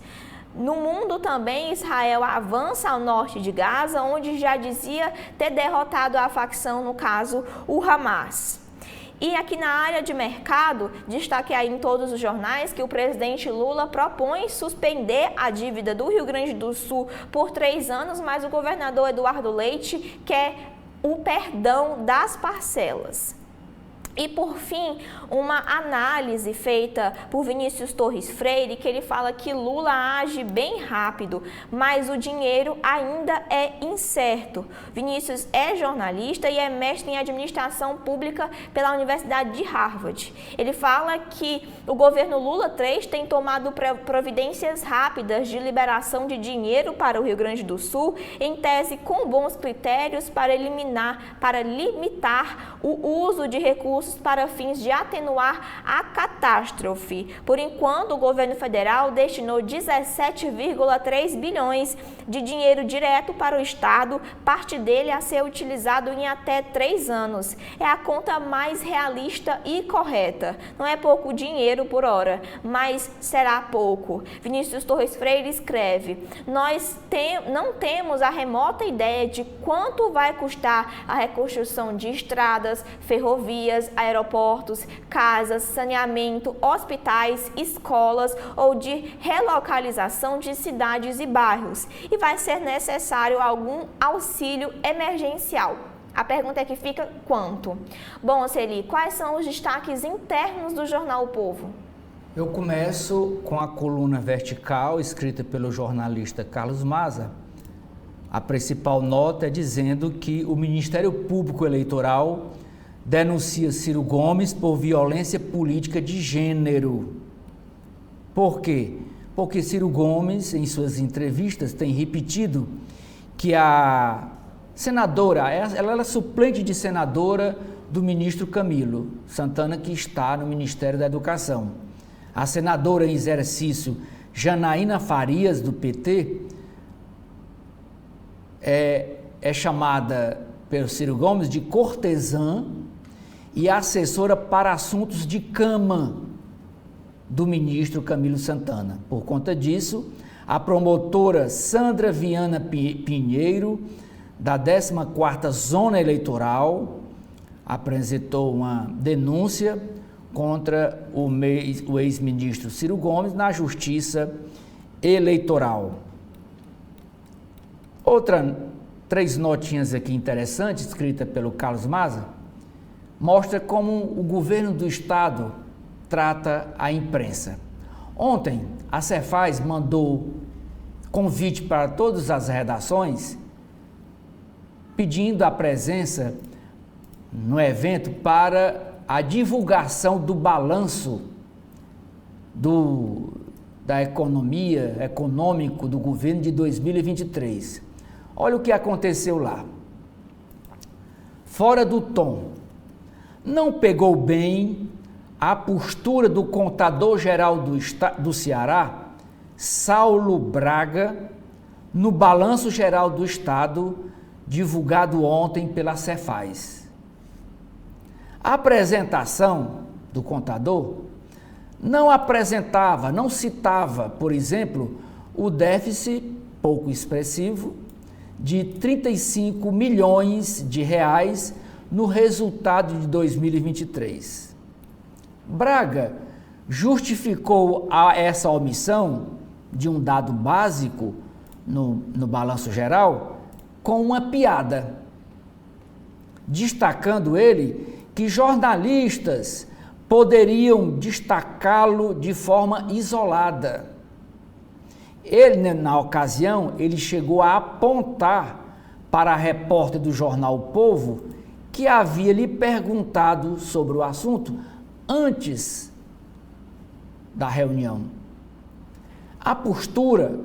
No mundo também, Israel avança ao norte de Gaza, onde já dizia ter derrotado a facção, no caso, o Hamas. E aqui na área de mercado, destaque aí em todos os jornais que o presidente Lula propõe suspender a dívida do Rio Grande do Sul por 3 anos, mas o governador Eduardo Leite quer o perdão das parcelas. E, por fim, uma análise feita por Vinícius Torres Freire, que ele fala que Lula age bem rápido, mas o dinheiro ainda é incerto. Vinícius é jornalista e é mestre em administração pública pela Universidade de Harvard. Ele fala que o governo Lula III tem tomado providências rápidas de liberação de dinheiro para o Rio Grande do Sul, em tese com bons critérios para limitar o uso de recursos para fins de atenuar a catástrofe. Por enquanto, o governo federal destinou 17,3 bilhões de dinheiro direto para o Estado, parte dele a ser utilizado em até 3 anos. É a conta mais realista e correta. Não é pouco dinheiro por hora, mas será pouco. Vinícius Torres Freire escreve: nós não temos a remota ideia de quanto vai custar a reconstrução de estradas, ferrovias, aeroportos, casas, saneamento, hospitais, escolas ou de relocalização de cidades e bairros. E vai ser necessário algum auxílio emergencial. A pergunta é que fica: quanto? Bom, Celi, quais são os destaques internos do jornal O Povo? Eu começo com a coluna vertical escrita pelo jornalista Carlos Maza. A principal nota é dizendo que o Ministério Público Eleitoral denuncia Ciro Gomes por violência política de gênero. Por quê? Porque Ciro Gomes, em suas entrevistas, tem repetido que a senadora, ela era suplente de senadora do ministro Camilo Santana, que está no Ministério da Educação. A senadora em exercício, Janaína Farias, do PT, é chamada pelo Ciro Gomes de cortesã e assessora para assuntos de cama do ministro Camilo Santana. Por conta disso, a promotora Sandra Viana Pinheiro, da 14ª Zona Eleitoral, apresentou uma denúncia contra o ex-ministro Ciro Gomes na Justiça Eleitoral. 3 notinhas aqui interessantes, escritas pelo Carlos Maza, mostra como o governo do estado trata a imprensa. Ontem, a Cefaz mandou convite para todas as redações, pedindo a presença no evento para a divulgação do balanço da econômico do governo de 2023. Olha o que aconteceu lá. Fora do tom. Não pegou bem a postura do contador-geral do Ceará, Saulo Braga, no Balanço Geral do Estado, divulgado ontem pela Cefaz. A apresentação do contador não citava, por exemplo, o déficit pouco expressivo de 35 milhões de reais no resultado de 2023. Braga justificou essa omissão de um dado básico no balanço geral com uma piada, destacando ele que jornalistas poderiam destacá-lo de forma isolada. Ele, na ocasião, ele chegou a apontar para a repórter do jornal O Povo, que havia lhe perguntado sobre o assunto antes da reunião. A postura,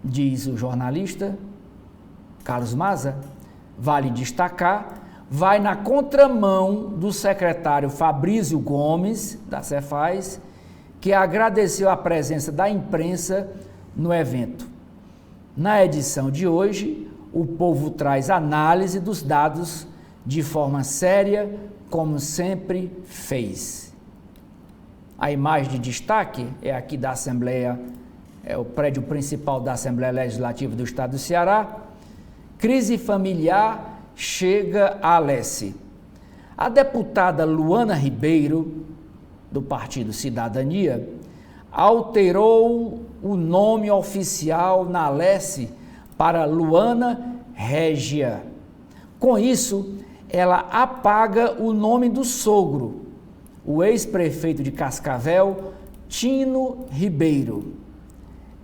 diz o jornalista Carlos Maza, vale destacar, vai na contramão do secretário Fabrício Gomes, da Cefaz, que agradeceu a presença da imprensa no evento. Na edição de hoje, o Povo traz análise dos dados de forma séria, como sempre fez. A imagem de destaque é aqui da Assembleia, é o prédio principal da Assembleia Legislativa do Estado do Ceará. Crise familiar chega a Alesse. A deputada Luana Ribeiro, do Partido Cidadania, alterou o nome oficial na Alesse para Luana Régia. Com isso, ela apaga o nome do sogro, o ex-prefeito de Cascavel, Tino Ribeiro.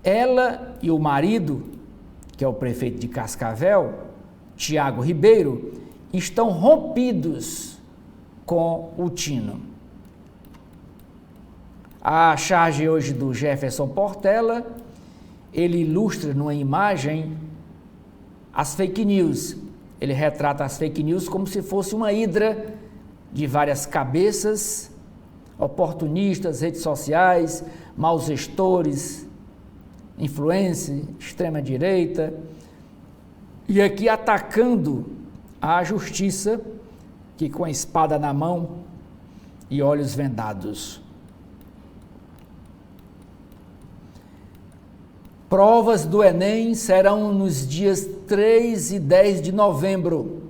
Ela e o marido, que é o prefeito de Cascavel, Tiago Ribeiro, estão rompidos com o Tino. A charge hoje do Jefferson Portela, ele ilustra numa imagem as fake news. Ele retrata as fake news como se fosse uma hidra de várias cabeças, oportunistas, redes sociais, maus gestores, influência, extrema-direita, e aqui atacando a justiça, que com a espada na mão e olhos vendados. Provas do Enem serão nos dias 3 e 10 de novembro.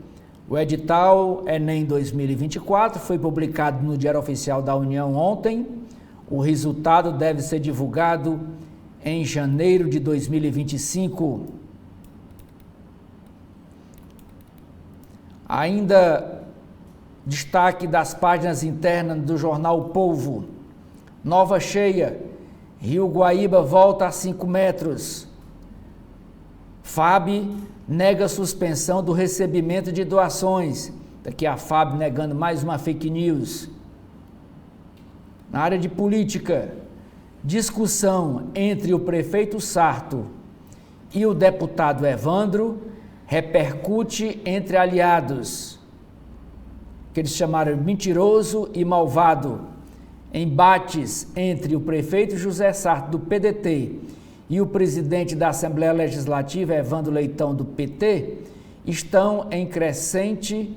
O edital Enem 2024 foi publicado no Diário Oficial da União ontem. O resultado deve ser divulgado em janeiro de 2025. Ainda destaque das páginas internas do jornal O Povo. Nova cheia. Rio Guaíba volta a 5 metros. FAB nega suspensão do recebimento de doações. Daqui a FAB negando mais uma fake news. Na área de política, discussão entre o prefeito Sarto e o deputado Evandro repercute entre aliados, que eles chamaram de mentiroso e malvado. Embates entre o prefeito José Sarto, do PDT, e o presidente da Assembleia Legislativa, Evandro Leitão, do PT, estão em crescente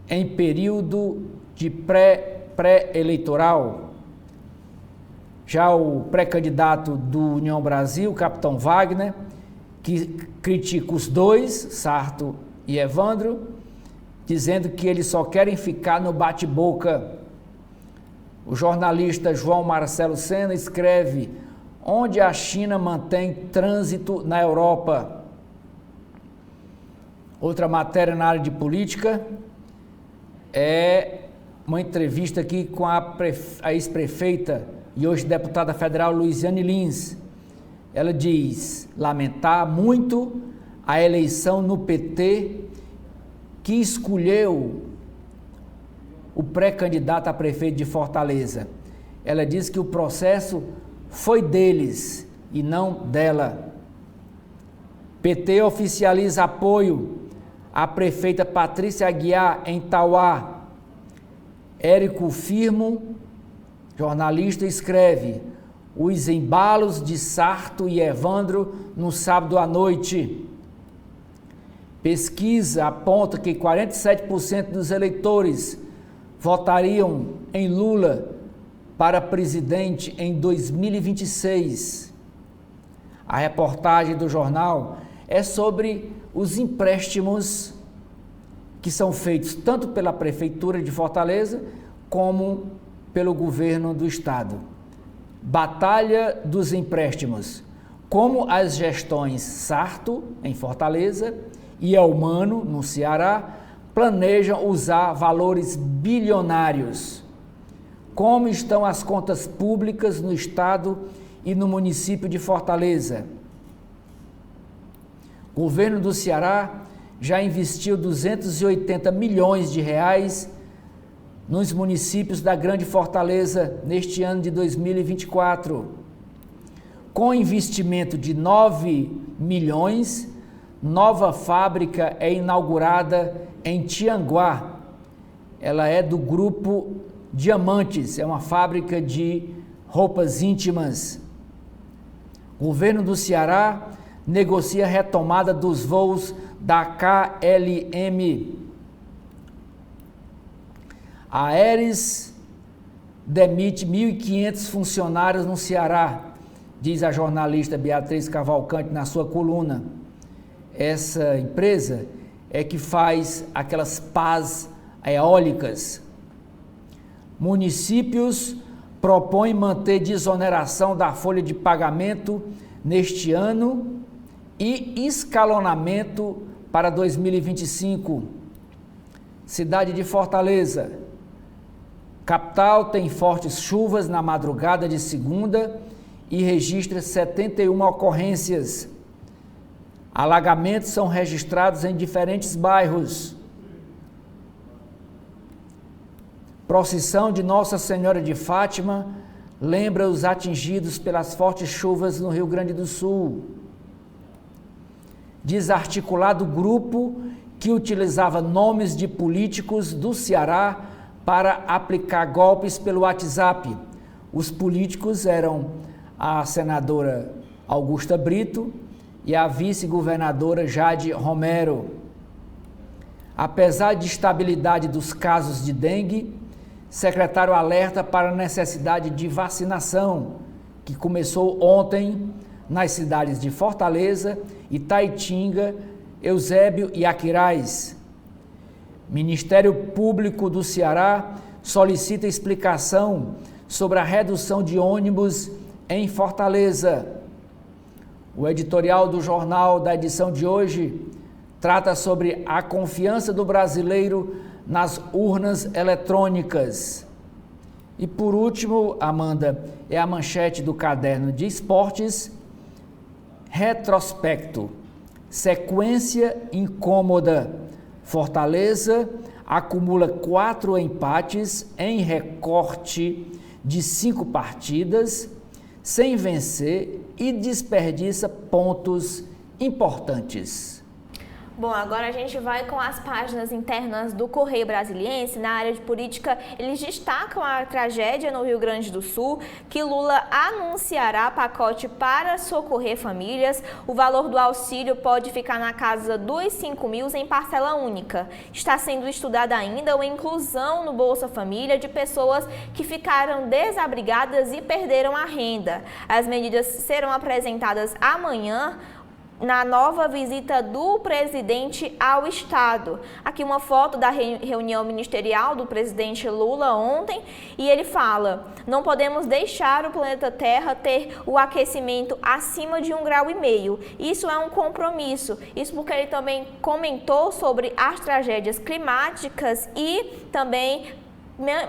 em período de pré-eleitoral. Já o pré-candidato do União Brasil, Capitão Wagner, que critica os dois, Sarto e Evandro, dizendo que eles só querem ficar no bate-boca. O jornalista João Marcelo Sena escreve: onde a China mantém trânsito na Europa. Outra matéria na área de política é uma entrevista aqui com a ex-prefeita e hoje deputada federal Luiziane Lins. Ela diz lamentar muito a eleição no PT, que escolheu o pré-candidato a prefeito de Fortaleza. Ela diz que o processo foi deles e não dela. PT oficializa apoio à prefeita Patrícia Aguiar em Tauá. Érico Firmo, jornalista, escreve: os embalos de Sarto e Evandro no sábado à noite. Pesquisa aponta que 47% dos eleitores votariam em Lula para presidente em 2026. A reportagem do jornal é sobre os empréstimos que são feitos tanto pela Prefeitura de Fortaleza como pelo governo do Estado. Batalha dos empréstimos. como as gestões Sarto, em Fortaleza, e Elmano, no Ceará, planejam usar valores bilionários. Como estão as contas públicas no estado e no município de Fortaleza? O governo do Ceará já investiu 280 milhões de reais nos municípios da Grande Fortaleza neste ano de 2024. Com investimento de 9 milhões, nova fábrica é inaugurada em Tianguá. Ela é do grupo Diamantes, é uma fábrica de roupas íntimas. O governo do Ceará negocia a retomada dos voos da KLM. A Aeres demite 1.500 funcionários no Ceará, diz a jornalista Beatriz Cavalcante na sua coluna. Essa empresa é que faz aquelas pás eólicas. Municípios propõem manter desoneração da folha de pagamento neste ano e escalonamento para 2025. Cidade de Fortaleza. Capital tem fortes chuvas na madrugada de segunda e registra 71 ocorrências. Alagamentos são registrados em diferentes bairros. Procissão de Nossa Senhora de Fátima lembra os atingidos pelas fortes chuvas no Rio Grande do Sul. Desarticulado grupo que utilizava nomes de políticos do Ceará para aplicar golpes pelo WhatsApp. Os políticos eram a senadora Augusta Brito e a vice-governadora Jade Romero. Apesar de estabilidade dos casos de dengue, secretário alerta para a necessidade de vacinação, que começou ontem nas cidades de Fortaleza, Itaitinga, Eusébio e Aquiraz. Ministério Público do Ceará solicita explicação sobre a redução de ônibus em Fortaleza. O editorial do jornal da edição de hoje trata sobre a confiança do brasileiro nas urnas eletrônicas. E por último, Amanda, é a manchete do caderno de esportes. Retrospecto. Sequência incômoda. Fortaleza acumula 4 empates em recorte de 5 partidas, sem vencer e desperdiça pontos importantes. Bom, agora a gente vai com as páginas internas do Correio Brasiliense. Na área de política, eles destacam a tragédia no Rio Grande do Sul, que Lula anunciará pacote para socorrer famílias. O valor do auxílio pode ficar na casa dos 5 mil em parcela única. Está sendo estudada ainda a inclusão no Bolsa Família de pessoas que ficaram desabrigadas e perderam a renda. As medidas serão apresentadas amanhã, na nova visita do presidente ao estado. Aqui uma foto da reunião ministerial do presidente Lula ontem, e ele fala: não podemos deixar o planeta Terra ter o aquecimento acima de 1,5 graus. Isso é um compromisso. Isso porque ele também comentou sobre as tragédias climáticas e também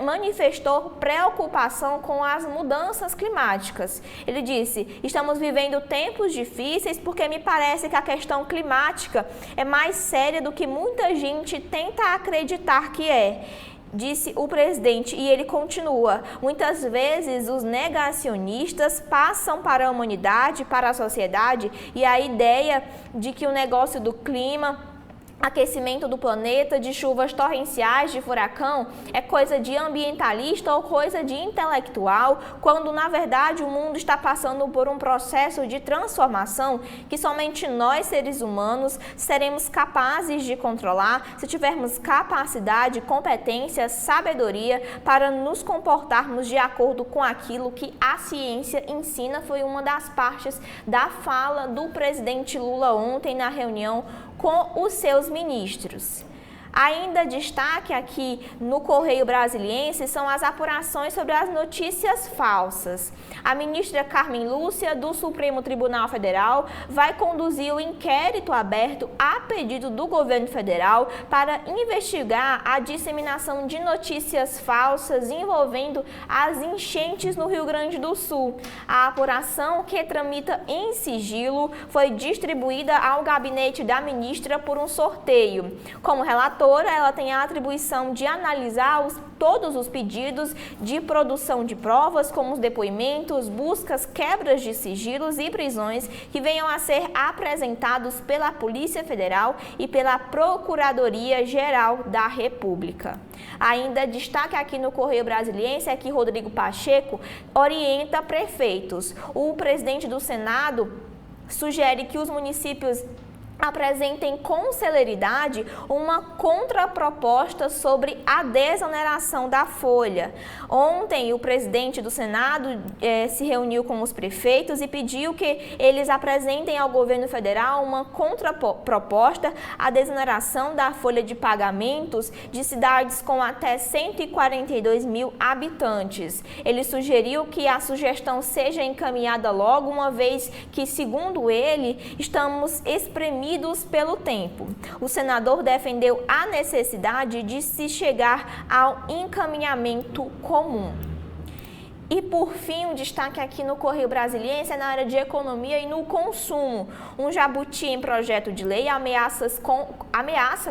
manifestou preocupação com as mudanças climáticas. Ele disse: estamos vivendo tempos difíceis porque me parece que a questão climática é mais séria do que muita gente tenta acreditar que é, disse o presidente. E ele continua: muitas vezes os negacionistas passam para a humanidade, para a sociedade, e a ideia de que o negócio do clima, aquecimento do planeta, de chuvas torrenciais, de furacão, é coisa de ambientalista ou coisa de intelectual, quando na verdade o mundo está passando por um processo de transformação que somente nós, seres humanos, seremos capazes de controlar se tivermos capacidade, competência, sabedoria para nos comportarmos de acordo com aquilo que a ciência ensina. Foi uma das partes da fala do presidente Lula ontem na reunião com os seus ministros. Ainda destaque aqui no Correio Brasiliense são as apurações sobre as notícias falsas. A ministra Carmen Lúcia, do Supremo Tribunal Federal, vai conduzir o inquérito aberto a pedido do governo federal para investigar a disseminação de notícias falsas envolvendo as enchentes no Rio Grande do Sul. A apuração, que tramita em sigilo, foi distribuída ao gabinete da ministra por um sorteio. Como relatora, ela tem a atribuição de analisar todos os pedidos de produção de provas, como os depoimentos, buscas, quebras de sigilos e prisões que venham a ser apresentados pela Polícia Federal e pela Procuradoria-Geral da República. Ainda destaque aqui no Correio Brasiliense é que Rodrigo Pacheco orienta prefeitos. O presidente do Senado sugere que os municípios apresentem com celeridade uma contraproposta sobre a desoneração da folha. Ontem, o presidente do Senado se reuniu com os prefeitos e pediu que eles apresentem ao governo federal uma contraproposta à desoneração da folha de pagamentos de cidades com até 142 mil habitantes. Ele sugeriu que a sugestão seja encaminhada logo, uma vez que, segundo ele, estamos espremidos pelo tempo. O senador defendeu a necessidade de se chegar ao encaminhamento comum. E, por fim, um destaque aqui no Correio Brasiliense é na área de economia e no consumo. Um jabuti em projeto de lei ameaça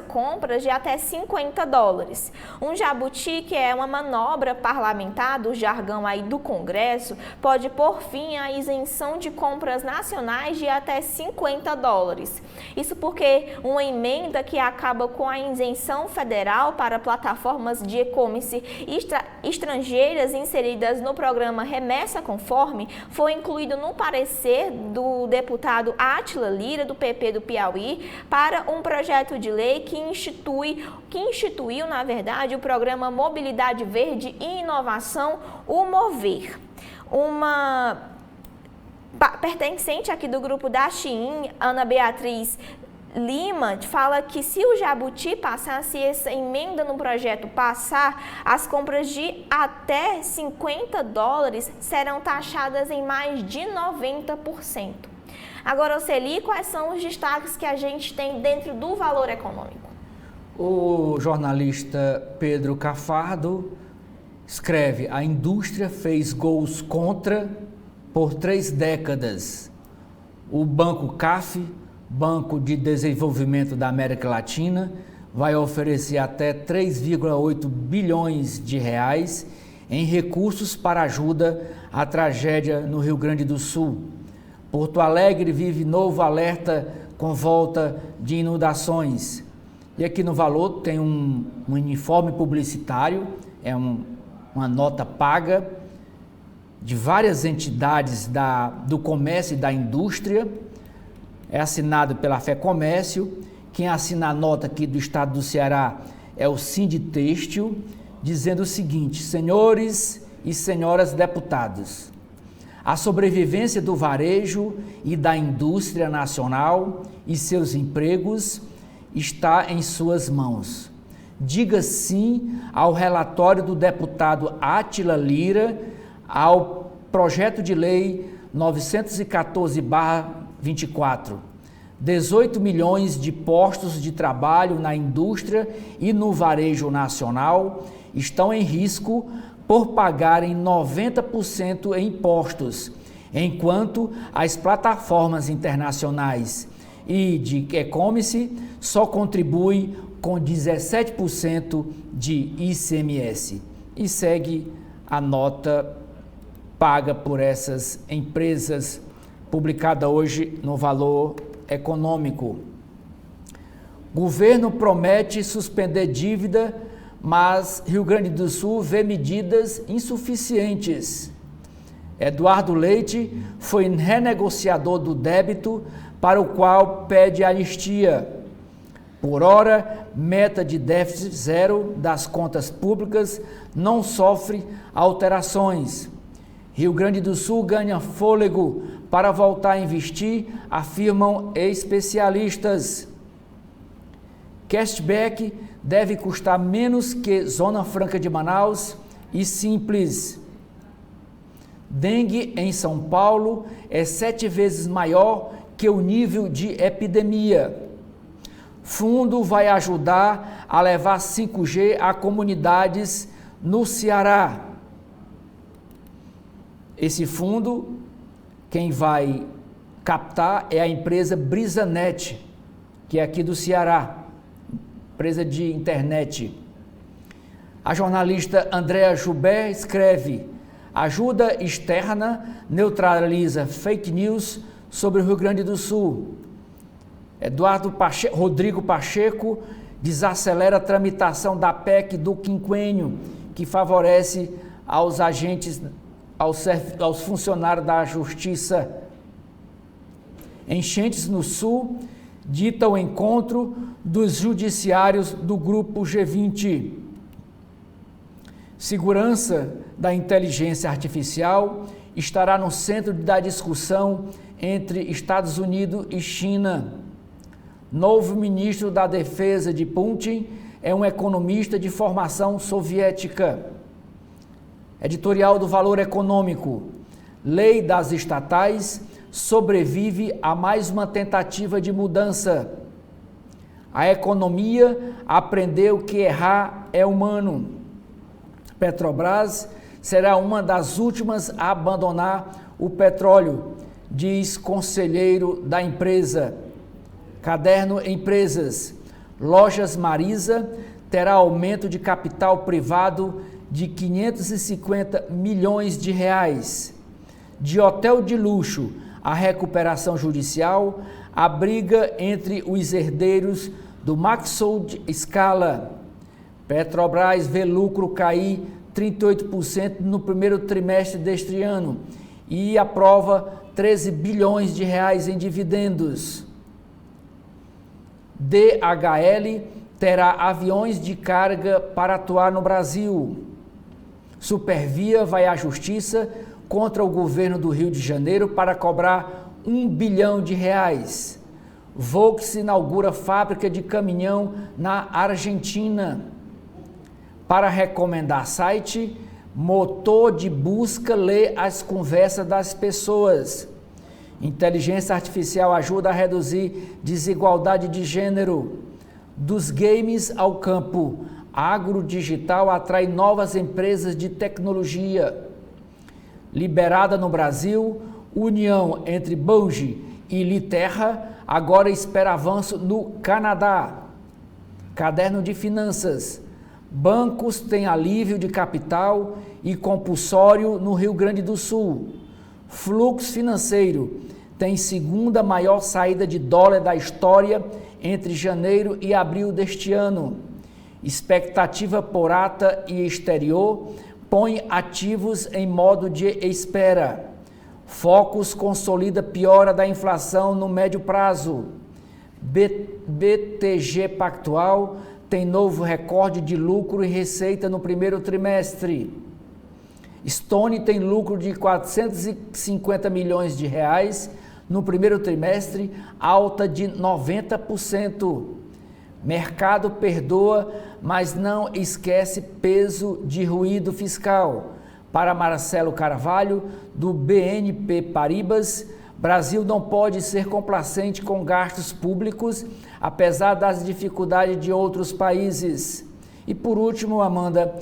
compras de até $50. Um jabuti, que é uma manobra parlamentar do jargão aí do Congresso, pode pôr fim à isenção de compras nacionais de até $50. Isso porque uma emenda que acaba com a isenção federal para plataformas de e-commerce estrangeiras inseridas no programa Remessa Conforme foi incluído no parecer do deputado Átila Lira, do PP do Piauí, para um projeto de lei que instituiu, na verdade, o programa Mobilidade Verde e Inovação, o MOVER. Uma pertencente aqui do grupo da Shein, Ana Beatriz Lima, fala que se o jabuti passar, se essa emenda no projeto passar, as compras de até $50 serão taxadas em mais de 90%. Agora, Oceli, quais são os destaques que a gente tem dentro do valor econômico? O jornalista Pedro Cafardo escreve: a indústria fez gols contra por 3 décadas. O Banco CAF, Banco de Desenvolvimento da América Latina, vai oferecer até 3,8 bilhões de reais em recursos para ajuda à tragédia no Rio Grande do Sul. Porto Alegre vive novo alerta com volta de inundações. E aqui no valor tem um uniforme publicitário, uma nota paga de várias entidades do comércio e da indústria. É assinado pela FEComércio. Quem assina a nota aqui do estado do Ceará é o Sinditêxtil, dizendo o seguinte: senhores e senhoras deputados, a sobrevivência do varejo e da indústria nacional e seus empregos está em suas mãos. Diga sim ao relatório do deputado Átila Lira, ao projeto de lei 914/24. 18 milhões de postos de trabalho na indústria e no varejo nacional estão em risco por pagarem 90% em impostos, enquanto as plataformas internacionais e de e-commerce só contribuem com 17% de ICMS. E segue a nota paga por essas empresas, publicada hoje no Valor Econômico. Governo promete suspender dívida, mas Rio Grande do Sul vê medidas insuficientes. Eduardo Leite foi renegociador do débito, para o qual pede anistia. Por hora, meta de déficit zero das contas públicas não sofre alterações. Rio Grande do Sul ganha fôlego para voltar a investir, afirmam especialistas. Cashback deve custar menos que Zona Franca de Manaus e Simples. Dengue em São Paulo é 7 vezes maior que o nível de epidemia. Fundo vai ajudar a levar 5G a comunidades no Ceará. Esse fundo, quem vai captar é a empresa Brisanet, que é aqui do Ceará, empresa de internet. A jornalista Andréa Joubert escreve: ajuda externa neutraliza fake news sobre o Rio Grande do Sul. Rodrigo Pacheco desacelera a tramitação da PEC do quinquênio, que favorece aos agentes, aos funcionários da Justiça. Enchentes no Sul dita o encontro dos judiciários do Grupo G20. Segurança da inteligência artificial estará no centro da discussão entre Estados Unidos e China. Novo ministro da Defesa de Putin é um economista de formação soviética. Editorial do Valor Econômico. Lei das estatais sobrevive a mais uma tentativa de mudança. A economia aprendeu que errar é humano. Petrobras será uma das últimas a abandonar o petróleo, diz conselheiro da empresa. Caderno Empresas. Lojas Marisa terá aumento de capital privado de 550 milhões de reais. De hotel de luxo a recuperação judicial, a briga entre os herdeiros do Maxold Scala. Petrobras vê lucro cair 38% no primeiro trimestre deste ano e aprova 13 bilhões de reais em dividendos. DHL terá aviões de carga para atuar no Brasil. Supervia vai à justiça contra o governo do Rio de Janeiro para cobrar 1 bilhão de reais. Volks inaugura fábrica de caminhão na Argentina. Para recomendar site, motor de busca lê as conversas das pessoas. Inteligência artificial ajuda a reduzir desigualdade de gênero. Dos games ao campo, agrodigital atrai novas empresas de tecnologia. Liberada no Brasil, união entre Bunge e Literra agora espera avanço no Canadá. Caderno de Finanças. Bancos têm alívio de capital e compulsório no Rio Grande do Sul. Fluxo financeiro tem segunda maior saída de dólar da história entre janeiro e abril deste ano. Expectativa por ata e exterior põe ativos em modo de espera. Focus consolida piora da inflação no médio prazo. BTG Pactual tem novo recorde de lucro e receita no primeiro trimestre. Stone tem lucro de 450 milhões de reais no primeiro trimestre, alta de 90%. Mercado perdoa, mas não esquece peso de ruído fiscal. Para Marcelo Carvalho, do BNP Paribas, Brasil não pode ser complacente com gastos públicos, apesar das dificuldades de outros países. E por último, Amanda,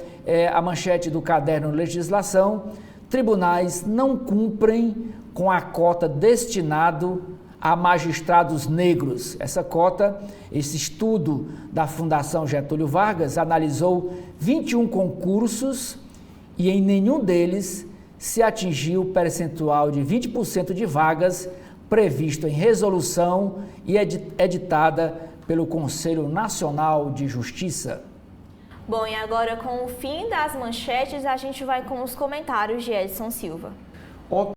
a manchete do Caderno Legislação: tribunais não cumprem com a cota destinado a magistrados negros. Essa cota, esse estudo da Fundação Getúlio Vargas analisou 21 concursos e em nenhum deles se atingiu o percentual de 20% de vagas previsto em resolução e editada pelo Conselho Nacional de Justiça. Bom, e agora com o fim das manchetes, a gente vai com os comentários de Edson Silva.